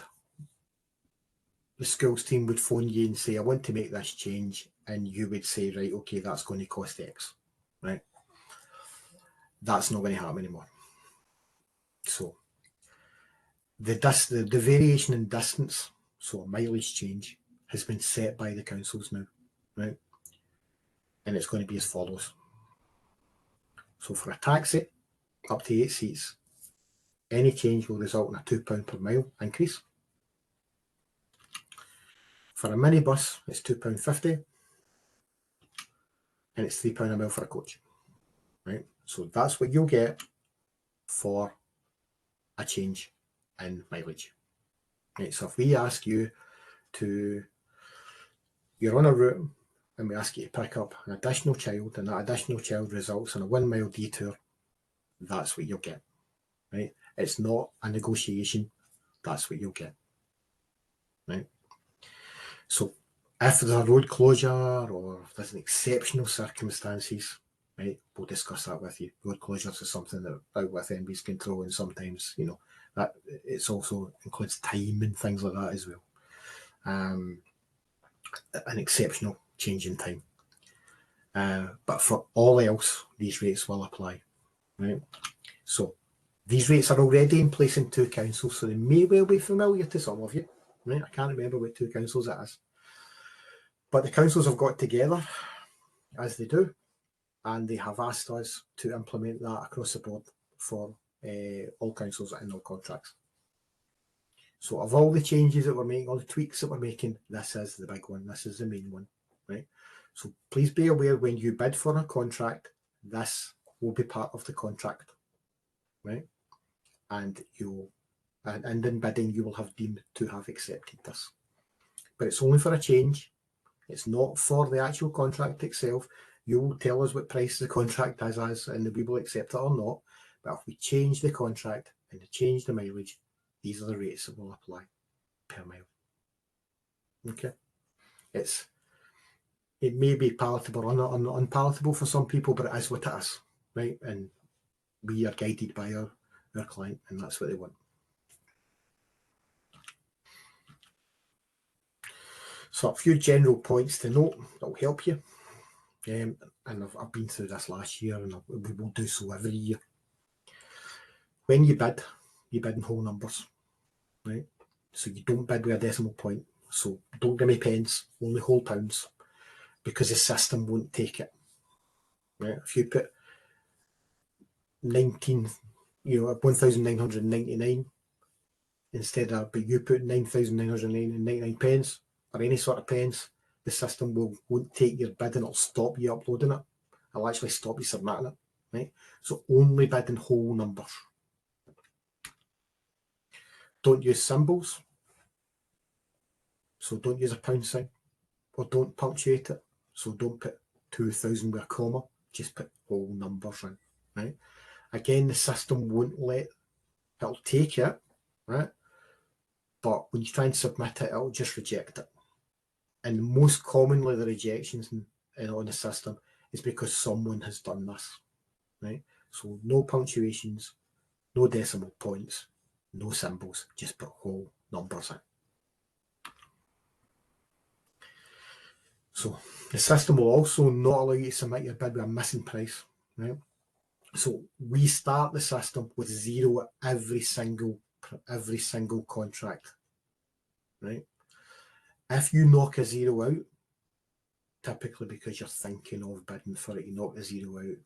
the schools team would phone you and say, I want to make this change. And you would say, right, okay, that's going to cost X, right? That's not going to happen anymore. So the variation in distance, so a mileage change, has been set by the councils now, right? And it's going to be as follows. So for a taxi, up to 8 seats, any change will result in a £2 per mile increase. For a minibus, it's £2.50, and it's £3 a mile for a coach, right? So that's what you'll get for a change in mileage, right? So if we ask you you're on a route and we ask you to pick up an additional child, and that additional child results in a 1 mile detour, that's what you'll get, right? It's not a negotiation, that's what you'll get, right? So if there's a road closure or if there's an exceptional circumstances, right, we'll discuss that with you. Road closures is something that out with NB's control, and sometimes, that it's also includes time and things like that as well. An exceptional change in time. But for all else, these rates will apply, right? So these rates are already in place in 2 councils, so they may well be familiar to some of you, right? I can't remember what 2 councils it is. But the councils have got together, as they do, and they have asked us to implement that across the board for all councils and all contracts. So of all the changes that we're making, all the tweaks that we're making, this is the big one. This is the main one, right? So please be aware when you bid for a contract, this will be part of the contract, right? And in bidding, you will have deemed to have accepted this. But it's only for a change. It's not for the actual contract itself. You will tell us what price the contract is, and we will accept it or not. But if we change the contract and change the mileage, these are the rates that will apply per mile. Okay, it may be palatable or unpalatable for some people, but it is what it is, right? And we are guided by our client, and that's what they want. So a few general points to note that will help you. And I've been through this last year, and we will do so every year. When you bid in whole numbers, right? So you don't bid with a decimal point. So don't give me pence, only whole pounds, because the system won't take it. Right? If you put 1,999 instead of, but you put 9,999 pence or any sort of pence, the system won't take your bid and it'll stop you uploading it. It'll actually stop you submitting it. Right? So only bid in whole numbers. Don't use symbols. So don't use a pound sign, or don't punctuate it. So don't put 2,000 with a comma, just put whole numbers in, right? Again, the system won't it'll take it, right? But when you try and submit it, it'll just reject it. And most commonly the rejections on the system is because someone has done this, right? So no punctuations, no decimal points, no symbols, just put whole numbers in. So the system will also not allow you to submit your bid with a missing price, right? So we start the system with 0 at every single contract, right? If you knock a 0 out, typically because you're thinking of bidding for it, you knock the 0 out,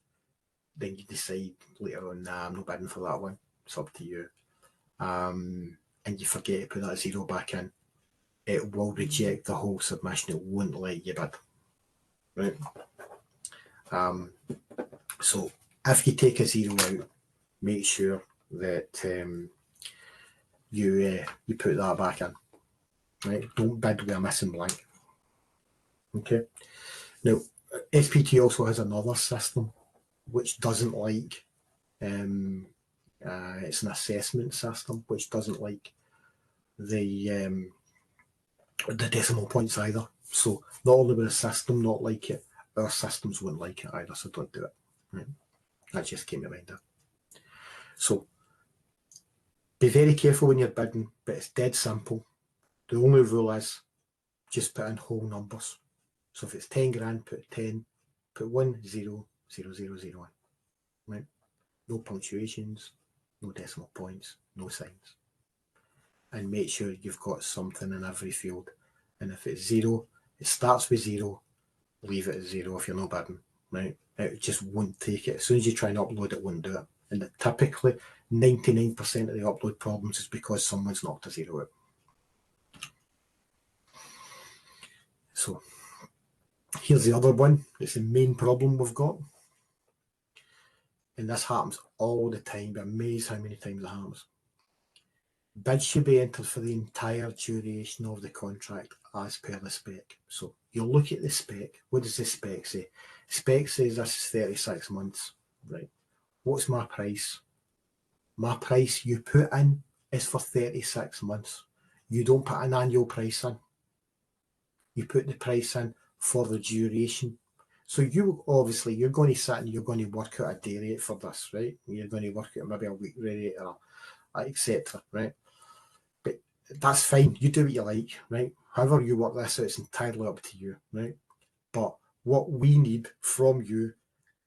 then you decide later on, nah, I'm not bidding for that one. It's up to you. And you forget to put that 0 back in. It will reject the whole submission. It won't let you bid, right? So if you take a 0 out, make sure that you put that back in, right? Don't bid with a missing blank. Okay. Now, SPT also has another system which doesn't like. It's an assessment system which doesn't like the decimal points either. So not only will the system not like it, our systems won't like it either. So don't do it. Right? That just came to mind there. So be very careful when you're bidding, but it's dead simple. The only rule is just put in whole numbers. So if it's 10 grand, put 10, put 1, 0, 0, 0, 0, 1. Right? No punctuations, no decimal points, no signs. And make sure you've got something in every field. And if it's 0, it starts with 0, leave it at 0 if you're not bidding. Right? It just won't take it. As soon as you try and upload, it won't do it. And typically 99% of the upload problems is because someone's knocked a 0 out. So here's the other one. It's the main problem we've got. And this happens all the time. Be amazed how many times it happens. Bids should be entered for the entire duration of the contract as per the spec. So you'll look at the spec. What does the spec say? The spec says this is 36 months. Right. What's my price? My price you put in is for 36 months. You don't put an annual price in. You put the price in for the duration. So you're going to sit and you're going to work out a day rate for this, right? You're going to work out maybe a week rate or etc. Right? But that's fine. You do what you like, right? However you work this out, it's entirely up to you, right? But what we need from you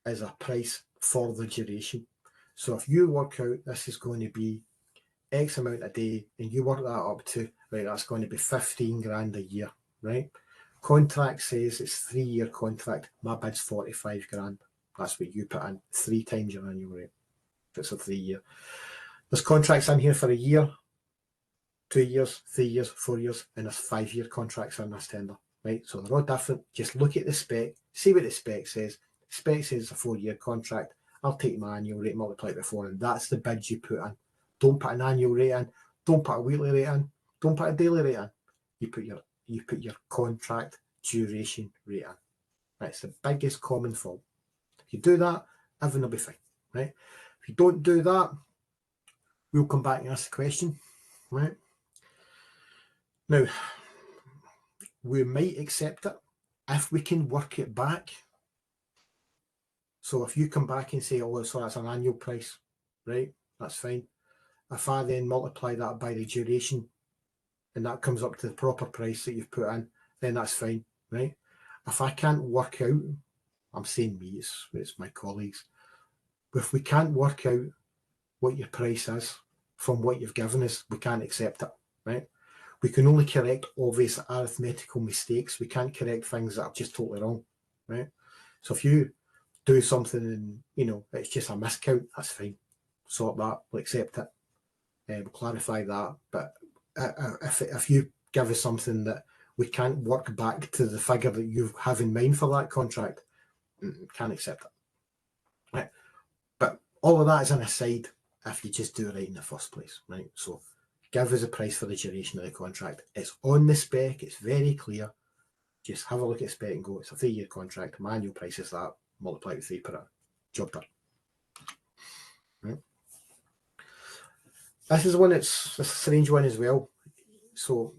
is a price for the duration. So if you work out this is going to be X amount a day and you work that up to, right, that's going to be 15 grand a year, right? Contract says it's 3-year contract. My bid's 45 grand. That's what you put in, 3 times your annual rate. If it's a 3-year. There's contracts in here for a year, 2 years, 3 years, 4 years, and there's 5-year contracts in this tender, right? So they're all different. Just look at the spec, see what the spec says. The spec says it's a 4-year contract. I'll take my annual rate, multiply it by 4, and that's the bid you put in. Don't put an annual rate in. Don't put a weekly rate in. Don't put a daily rate in. You put your contract duration rate in. That's the biggest common fault. If you do that, everything will be fine, right? If you don't do that, we'll come back and ask the question, right? Now, we might accept it if we can work it back. So if you come back and say, oh, so that's an annual price, right? That's fine. If I then multiply that by the duration and that comes up to the proper price that you've put in, then that's fine, right? If I can't work out, I'm saying me, it's my colleagues, but if we can't work out what your price is from what you've given us, we can't accept it, right? We can only correct obvious arithmetical mistakes. We can't correct things that are just totally wrong, right? So if you do something and, it's just a miscount, that's fine. Sort that, we'll accept it. We'll clarify that. But if you give us something that we can't work back to the figure that you have in mind for that contract, can't accept it. Right? But all of that is an aside if you just do it right in the first place, right? So give us a price for the duration of the contract. It's on the spec. It's very clear. Just have a look at the spec and go, it's a 3-year contract. My annual price is that. Multiply with 3 per hour. Job done. Right? This is one it's a strange one as well. So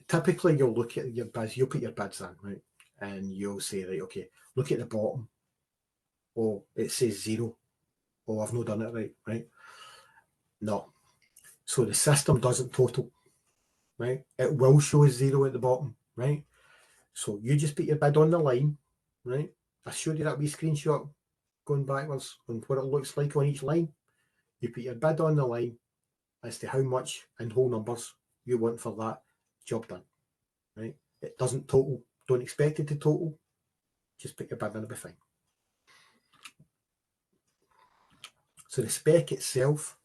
typically you'll look at your bids, you'll put your bids in, right? And you'll say, right, okay, look at the bottom. Oh, it says 0. Oh, I've not done it right? No. So the system doesn't total, right? It will show 0 at the bottom, right? So you just put your bid on the line, right? I showed you that wee screenshot going backwards on what it looks like on each line. You put your bid on the line as to how much in whole numbers you want for that. Job done, right? It doesn't total. Don't expect it to total. Just put your bid in, it'll be fine. So the spec itself,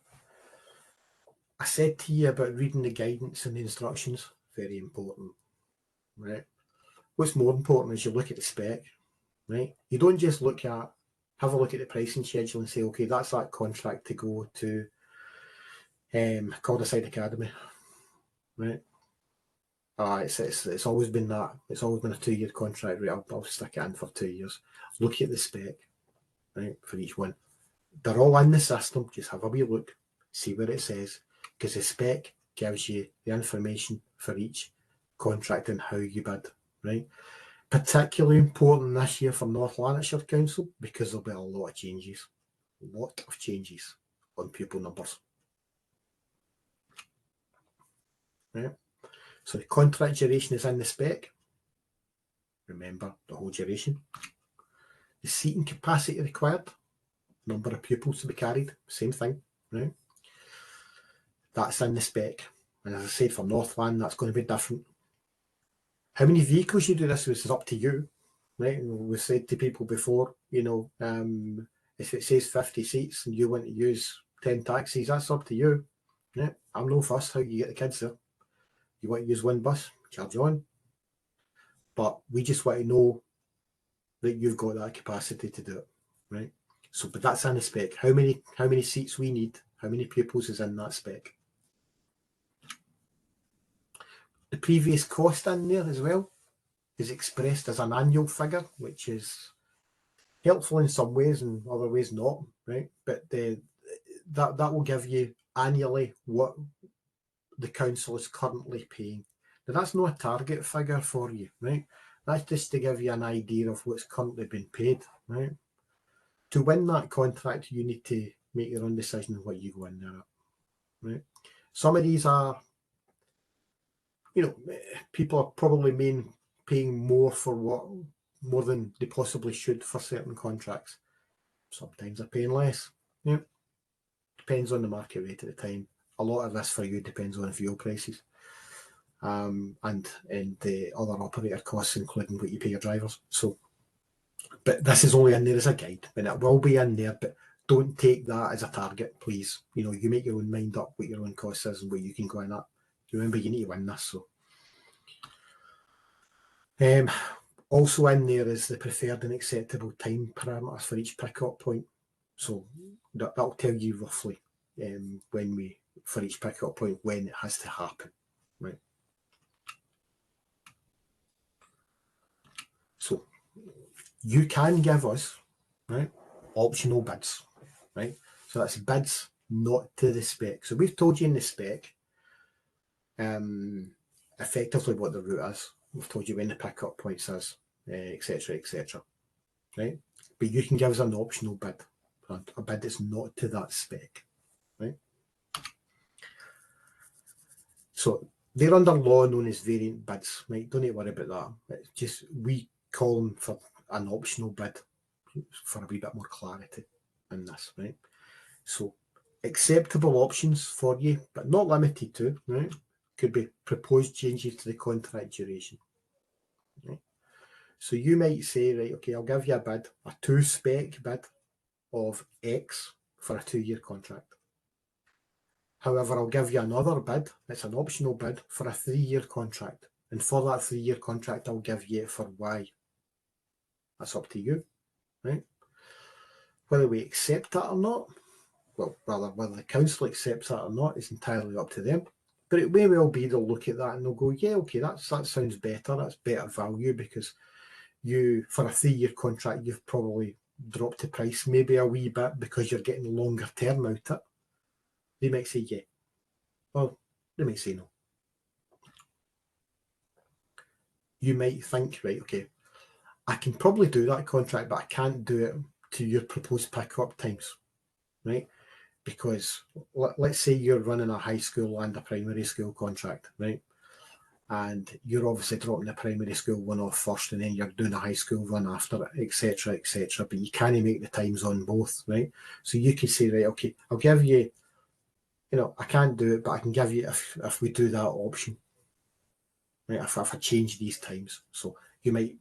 I said to you about reading the guidance and the instructions, very important, right? What's more important is you look at the spec, right? You don't just have a look at the pricing schedule and say, okay, that's that contract to go to Calderside Academy, right? It's always been that. It's always been a 2-year contract, right? I'll stick it in for 2 years. Look at the spec, right, for each one. They're all in the system. Just have a wee look, see what it says, because the spec gives you the information for each contract and how you bid, right? Particularly important this year for North Lanarkshire Council because there'll be a lot of changes. On pupil numbers. Right? So the contract duration is in the spec. Remember the whole duration. The seating capacity required, number of pupils to be carried, same thing, right? That's in the spec. And as I said, for Northland, that's going to be different. How many vehicles you do this with is up to you, right? And we've said to people before, if it says 50 seats and you want to use 10 taxis, that's up to you. Yeah, I'm no fuss how you get the kids there. You want to use one bus, charge on. But we just want to know that you've got that capacity to do it, right? So, but that's in the spec. How many seats we need, how many pupils is in that spec. The previous cost in there as well is expressed as an annual figure, which is helpful in some ways and other ways not, right? But that will give you annually what the council is currently paying. Now that's not a target figure for you, right? That's just to give you an idea of what's currently been paid, right? To win that contract, you need to make your own decision on what you go in there at, right? Some of these are, people are probably paying more for what more than they possibly should for certain contracts. Sometimes they're paying less. Yeah. Depends on the market rate at the time. A lot of this for you depends on fuel prices. And the other operator costs, including what you pay your drivers. So, but this is only in there as a guide, and it will be in there, but don't take that as a target, please. You know, you make your own mind up what your own cost is and what you can go in at. Remember, you need to win this. So, also in there is the preferred and acceptable time parameters for each pickup point. So that'll tell you roughly for each pickup point when it has to happen, right? So you can give us, right, optional bids, right? So that's bids not to the spec. So we've told you in the spec effectively what the route is. We've told you when the pickup points is, etc., etc., right? But you can give us an optional bid, a bid that's not to that spec, right? So they're under law known as variant bids, right? Don't need to worry about that. It's just we call them for an optional bid for a wee bit more clarity in this, right? So acceptable options for you, but not limited to, right? Could be proposed changes to the contract duration, right? So you might say, right, okay, I'll give you a bid, a 2-spec bid of X for a 2-year contract. However, I'll give you another bid, it's an optional bid for a 3-year contract. And for that 3-year contract, I'll give you it for Y. That's up to you, right? Whether we accept that or not, well, rather, whether the council accepts that or not is entirely up to them. But it may well be they'll look at that and they'll go, yeah, okay, that sounds better. That's better value because you, for a 3-year contract, you've probably dropped the price maybe a wee bit because you're getting longer term out of it. They might say yeah. Well, they might say no. You might think, right, okay, I can probably do that contract, but I can't do it to your proposed pick-up times, right? Because let's say you're running a high school and a primary school contract, right? And you're obviously dropping the primary school one off first and then you're doing a high school run after it, etc., etc. But you can't make the times on both, right? So you can say, right, okay, I'll give you, you know, I can't do it, but I can give you if we do that option, right? If I change these times. So you might,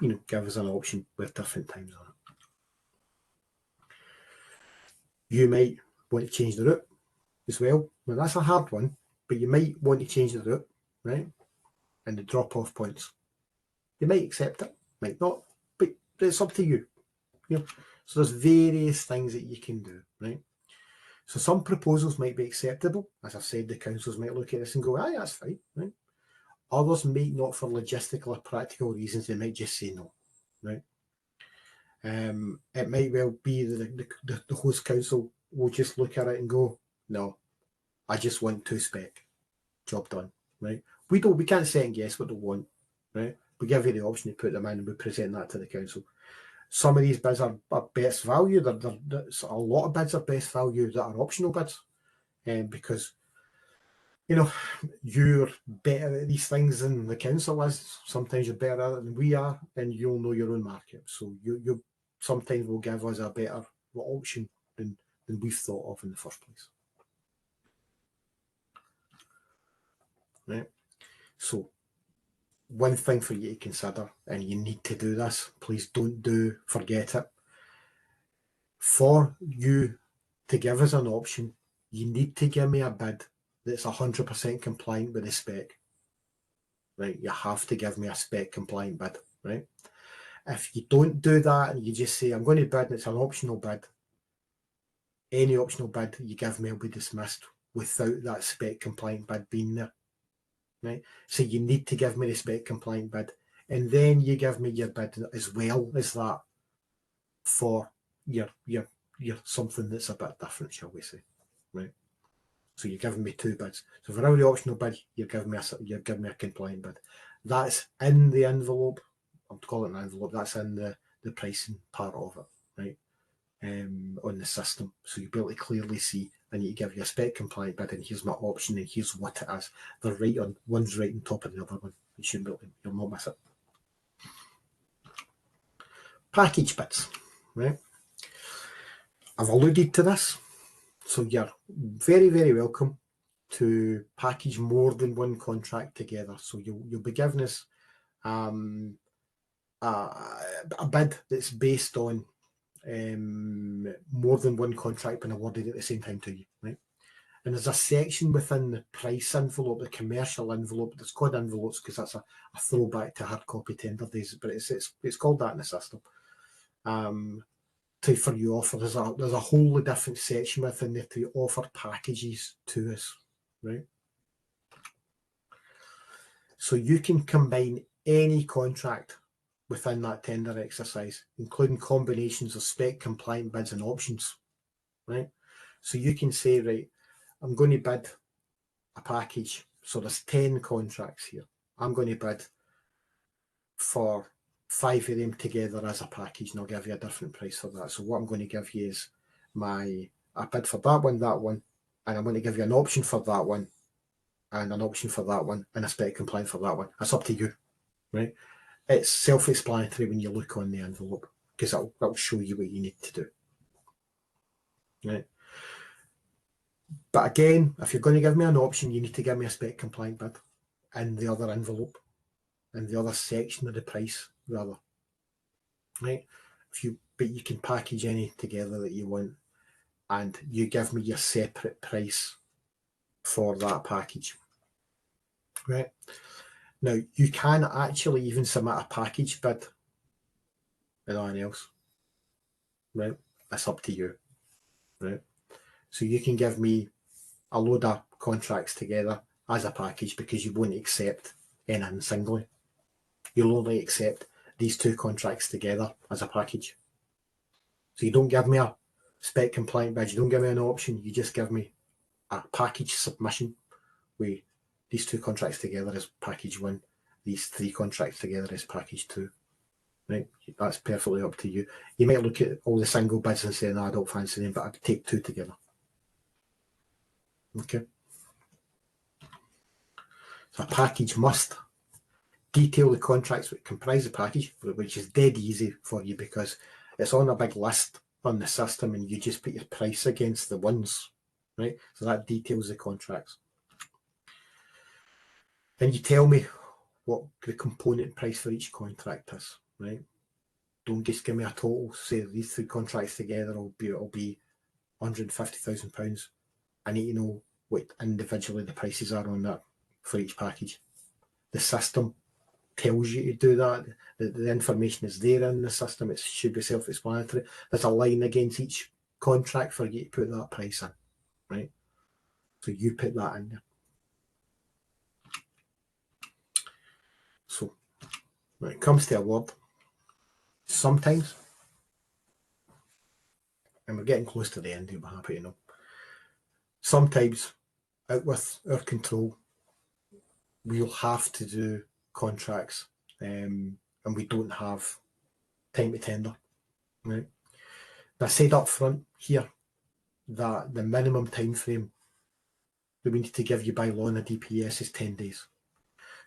you know, give us an option with different times on it. You might want to change the route as well. Now that's a hard one, but you might want to change the route, right? And the drop-off points. You might accept it, might not, but it's up to you. You know? So there's various things that you can do, right? So some proposals might be acceptable. As I've said, the councils might look at this and go, aye, that's fine, right? Others might not for logistical or practical reasons. They might just say no, right? It might well be that the host council will just look at it and go, no, I just want 2-spec, job done, right? We can't second guess what they want, right? We give you the option to put them in and we present that to the council. Some of these bids are best value. There's a lot of bids are best value that are optional bids, because you know you're better at these things than the council is. Sometimes you're better at it than we are, and you'll know your own market. So you sometimes will give us a better option than we've thought of in the first place. Right. So one thing for you to consider, and you need to do this, please don't forget it. For you to give us an option, you need to give me a bid that's 100% compliant with the spec. Right? You have to give me a spec compliant bid, right? If you don't do that and you just say, I'm going to bid and it's an optional bid, any optional bid you give me will be dismissed without that spec compliant bid being there. Right? So you need to give me the spec compliant bid, and then you give me your bid as well as that for your something that's a bit different, shall we say, right? So you're giving me 2 bids. So for every optional bid, you're giving me a compliant bid. That's in the envelope. I'm calling it an envelope. That's in the pricing part of it, right? On the system, so you'll be able to clearly see. I need to give you a spec compliant bid, and here's my option, and here's what it is. They're right on, one's right on top of the other one. You shouldn't be able to, you'll not miss it. package bids, right? I've alluded to this, so you're very, very welcome to package more than one contract together. So you'll be given us a bid that's based on more than one contract being awarded at the same time to you, right? And there's a section within the price envelope, the commercial envelope, that's called envelopes because that's a throwback to hard copy tender days, but it's called that in the system. For you offer, there's a wholly different section within there to offer packages to us, right? So you can combine any contract within that tender exercise, including combinations of spec compliant bids and options, right? So you can say, right, I'm going to bid a package. So there's 10 contracts here. I'm going to bid for 5 of them together as a package, and I'll give you a different price for that. So what I'm going to give you is a bid for that one, and I'm going to give you an option for that one, and an option for that one, and a spec compliant for that one. That's up to you, right? It's self-explanatory when you look on the envelope, because that'll show you what you need to do, right? But again, if you're going to give me an option, you need to give me a spec compliant bid in the other envelope, in the other section of the price, rather, right? But you can package any together that you want, and you give me your separate price for that package, right? Now, you can actually even submit a package bid and nothing else, right? That's up to you, right? So you can give me a load of contracts together as a package because you won't accept anything singly. You'll only accept these 2 contracts together as a package. So you don't give me a spec compliant bid, you don't give me an option, you just give me a package submission with these 2 contracts together as package 1, these 3 contracts together as package 2. Right? That's perfectly up to you. You might look at all the single bids and say, no, I don't fancy them, but I'd take 2 together. Okay. So a package must detail the contracts that comprise the package, which is dead easy for you because it's on a big list on the system and you just put your price against the ones, right? So that details the contracts. Then you tell me what the component price for each contract is, right? Don't just give me a total, say these 3 contracts together it'll be £150,000. I need to know what individually the prices are on that for each package. The system tells you to do that. The information is there in the system. It should be self-explanatory. There's a line against each contract for you to put that price in, right? So you put that in there. So when it comes to award, sometimes, and we're getting close to the end, you'll be happy to know, sometimes out with our control, we'll have to do contracts and we don't have time to tender, right? I said up front here that the minimum time frame that we need to give you by law in a DPS is 10 days.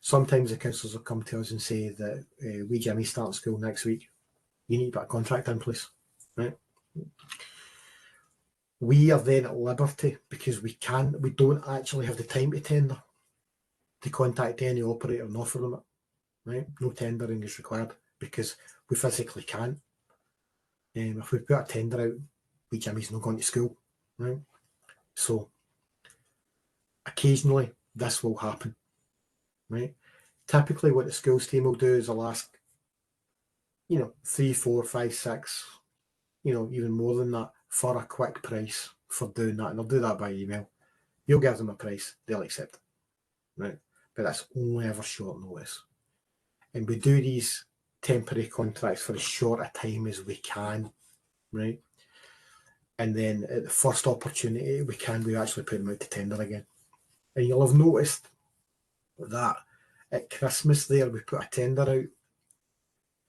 Sometimes the councils will come to us and say that we Jimmy start school next week. You need to put a contract in place, right? We are then at liberty because we don't actually have the time to tender to contact any operator and offer them it, right? No tendering is required because we physically can't. If we put a tender out, we Jimmy's not going to school, right? So occasionally this will happen, right? Typically what the schools team will do is they'll ask, 3, 4, 5, 6, even more than that for a quick price for doing that. And they'll do that by email. You'll give them a price, they'll accept it, right? But that's only ever short notice. And we do these temporary contracts for as short a time as we can, right? And then at the first opportunity we actually put them out to tender again. And you'll have noticed that at Christmas there we put a tender out,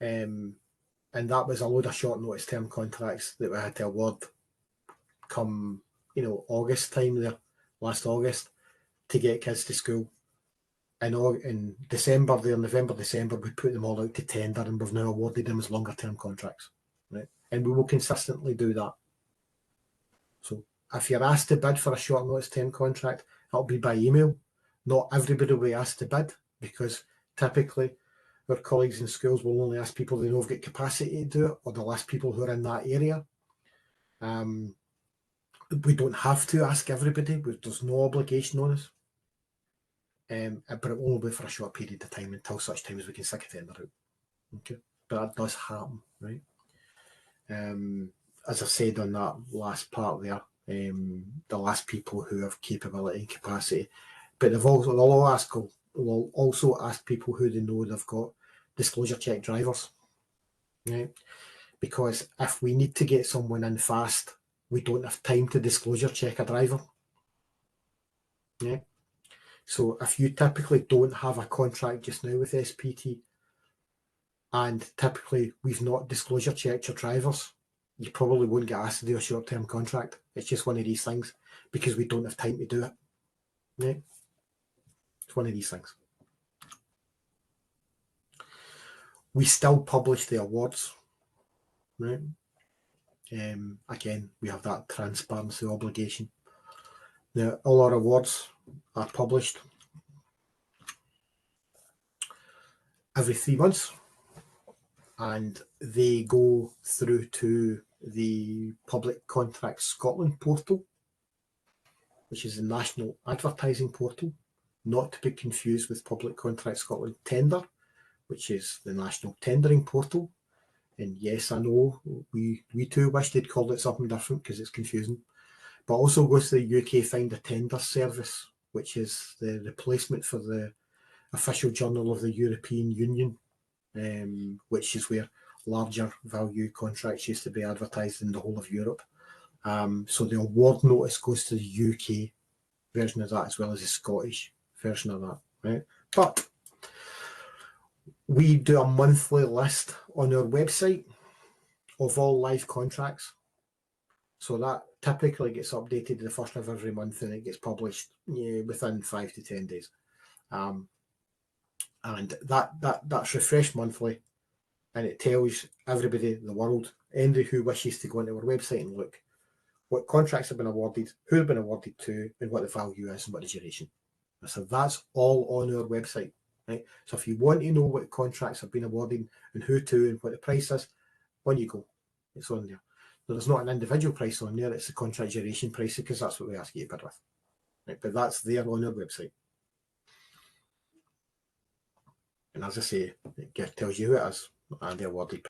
and that was a load of short notice term contracts that we had to award come August time there, last August, to get kids to school. in December, there, November, December, we put them all out to tender, and we've now awarded them as longer term contracts, right? And we will consistently do that. So if you're asked to bid for a short notice term contract, it'll be by email. Not everybody will be asked to bid, because typically our colleagues in schools will only ask people they know have got capacity to do it, or they'll ask people who are in that area. We don't have to ask everybody. There's no obligation on us. But it will only be for a short period of time, until such time as we can stick a tender out. Okay, but that does happen, right? As I said on that last part there, the last people who have capability and capacity, but they'll also ask people who they know they've got disclosure check drivers, right? Because if we need to get someone in fast, we don't have time to disclosure check a driver. Yeah. So if you typically don't have a contract just now with SPT, and typically we've not disclosure checked your drivers, you probably won't get asked to do a short-term contract. It's just one of these things, because we don't have time to do it. Yeah. It's one of these things. We still publish the awards, right? Again, we have that transparency obligation. Now, all our awards are published every 3 months, and they go through to the Public Contracts Scotland portal, which is the national advertising portal, not to be confused with Public Contracts Scotland Tender, which is the national tendering portal. And yes, I know we too wish they'd called it something different, because it's confusing. But also goes to the UK Find a Tender service, which is the replacement for the official journal of the European Union, which is where larger value contracts used to be advertised in the whole of Europe. So the award notice goes to the UK version of that, as well as the Scottish version of that, right? But we do a monthly list on our website of all live contracts. So that typically gets updated the first of every month, and it gets published within 5 to 10 days. And that's refreshed monthly, and it tells everybody in the world, anybody who wishes to go into our website and look, what contracts have been awarded, who have been awarded to, and what the value is, and what the duration. So that's all on our website, right? So if you want to know what contracts have been awarded and who to and what the price is, on you go. It's on there. Now, there's not an individual price on there, it's the contract duration price, because that's what we ask you to bid with. Right? But that's there on our website. And as I say, it tells you who it is and the awarded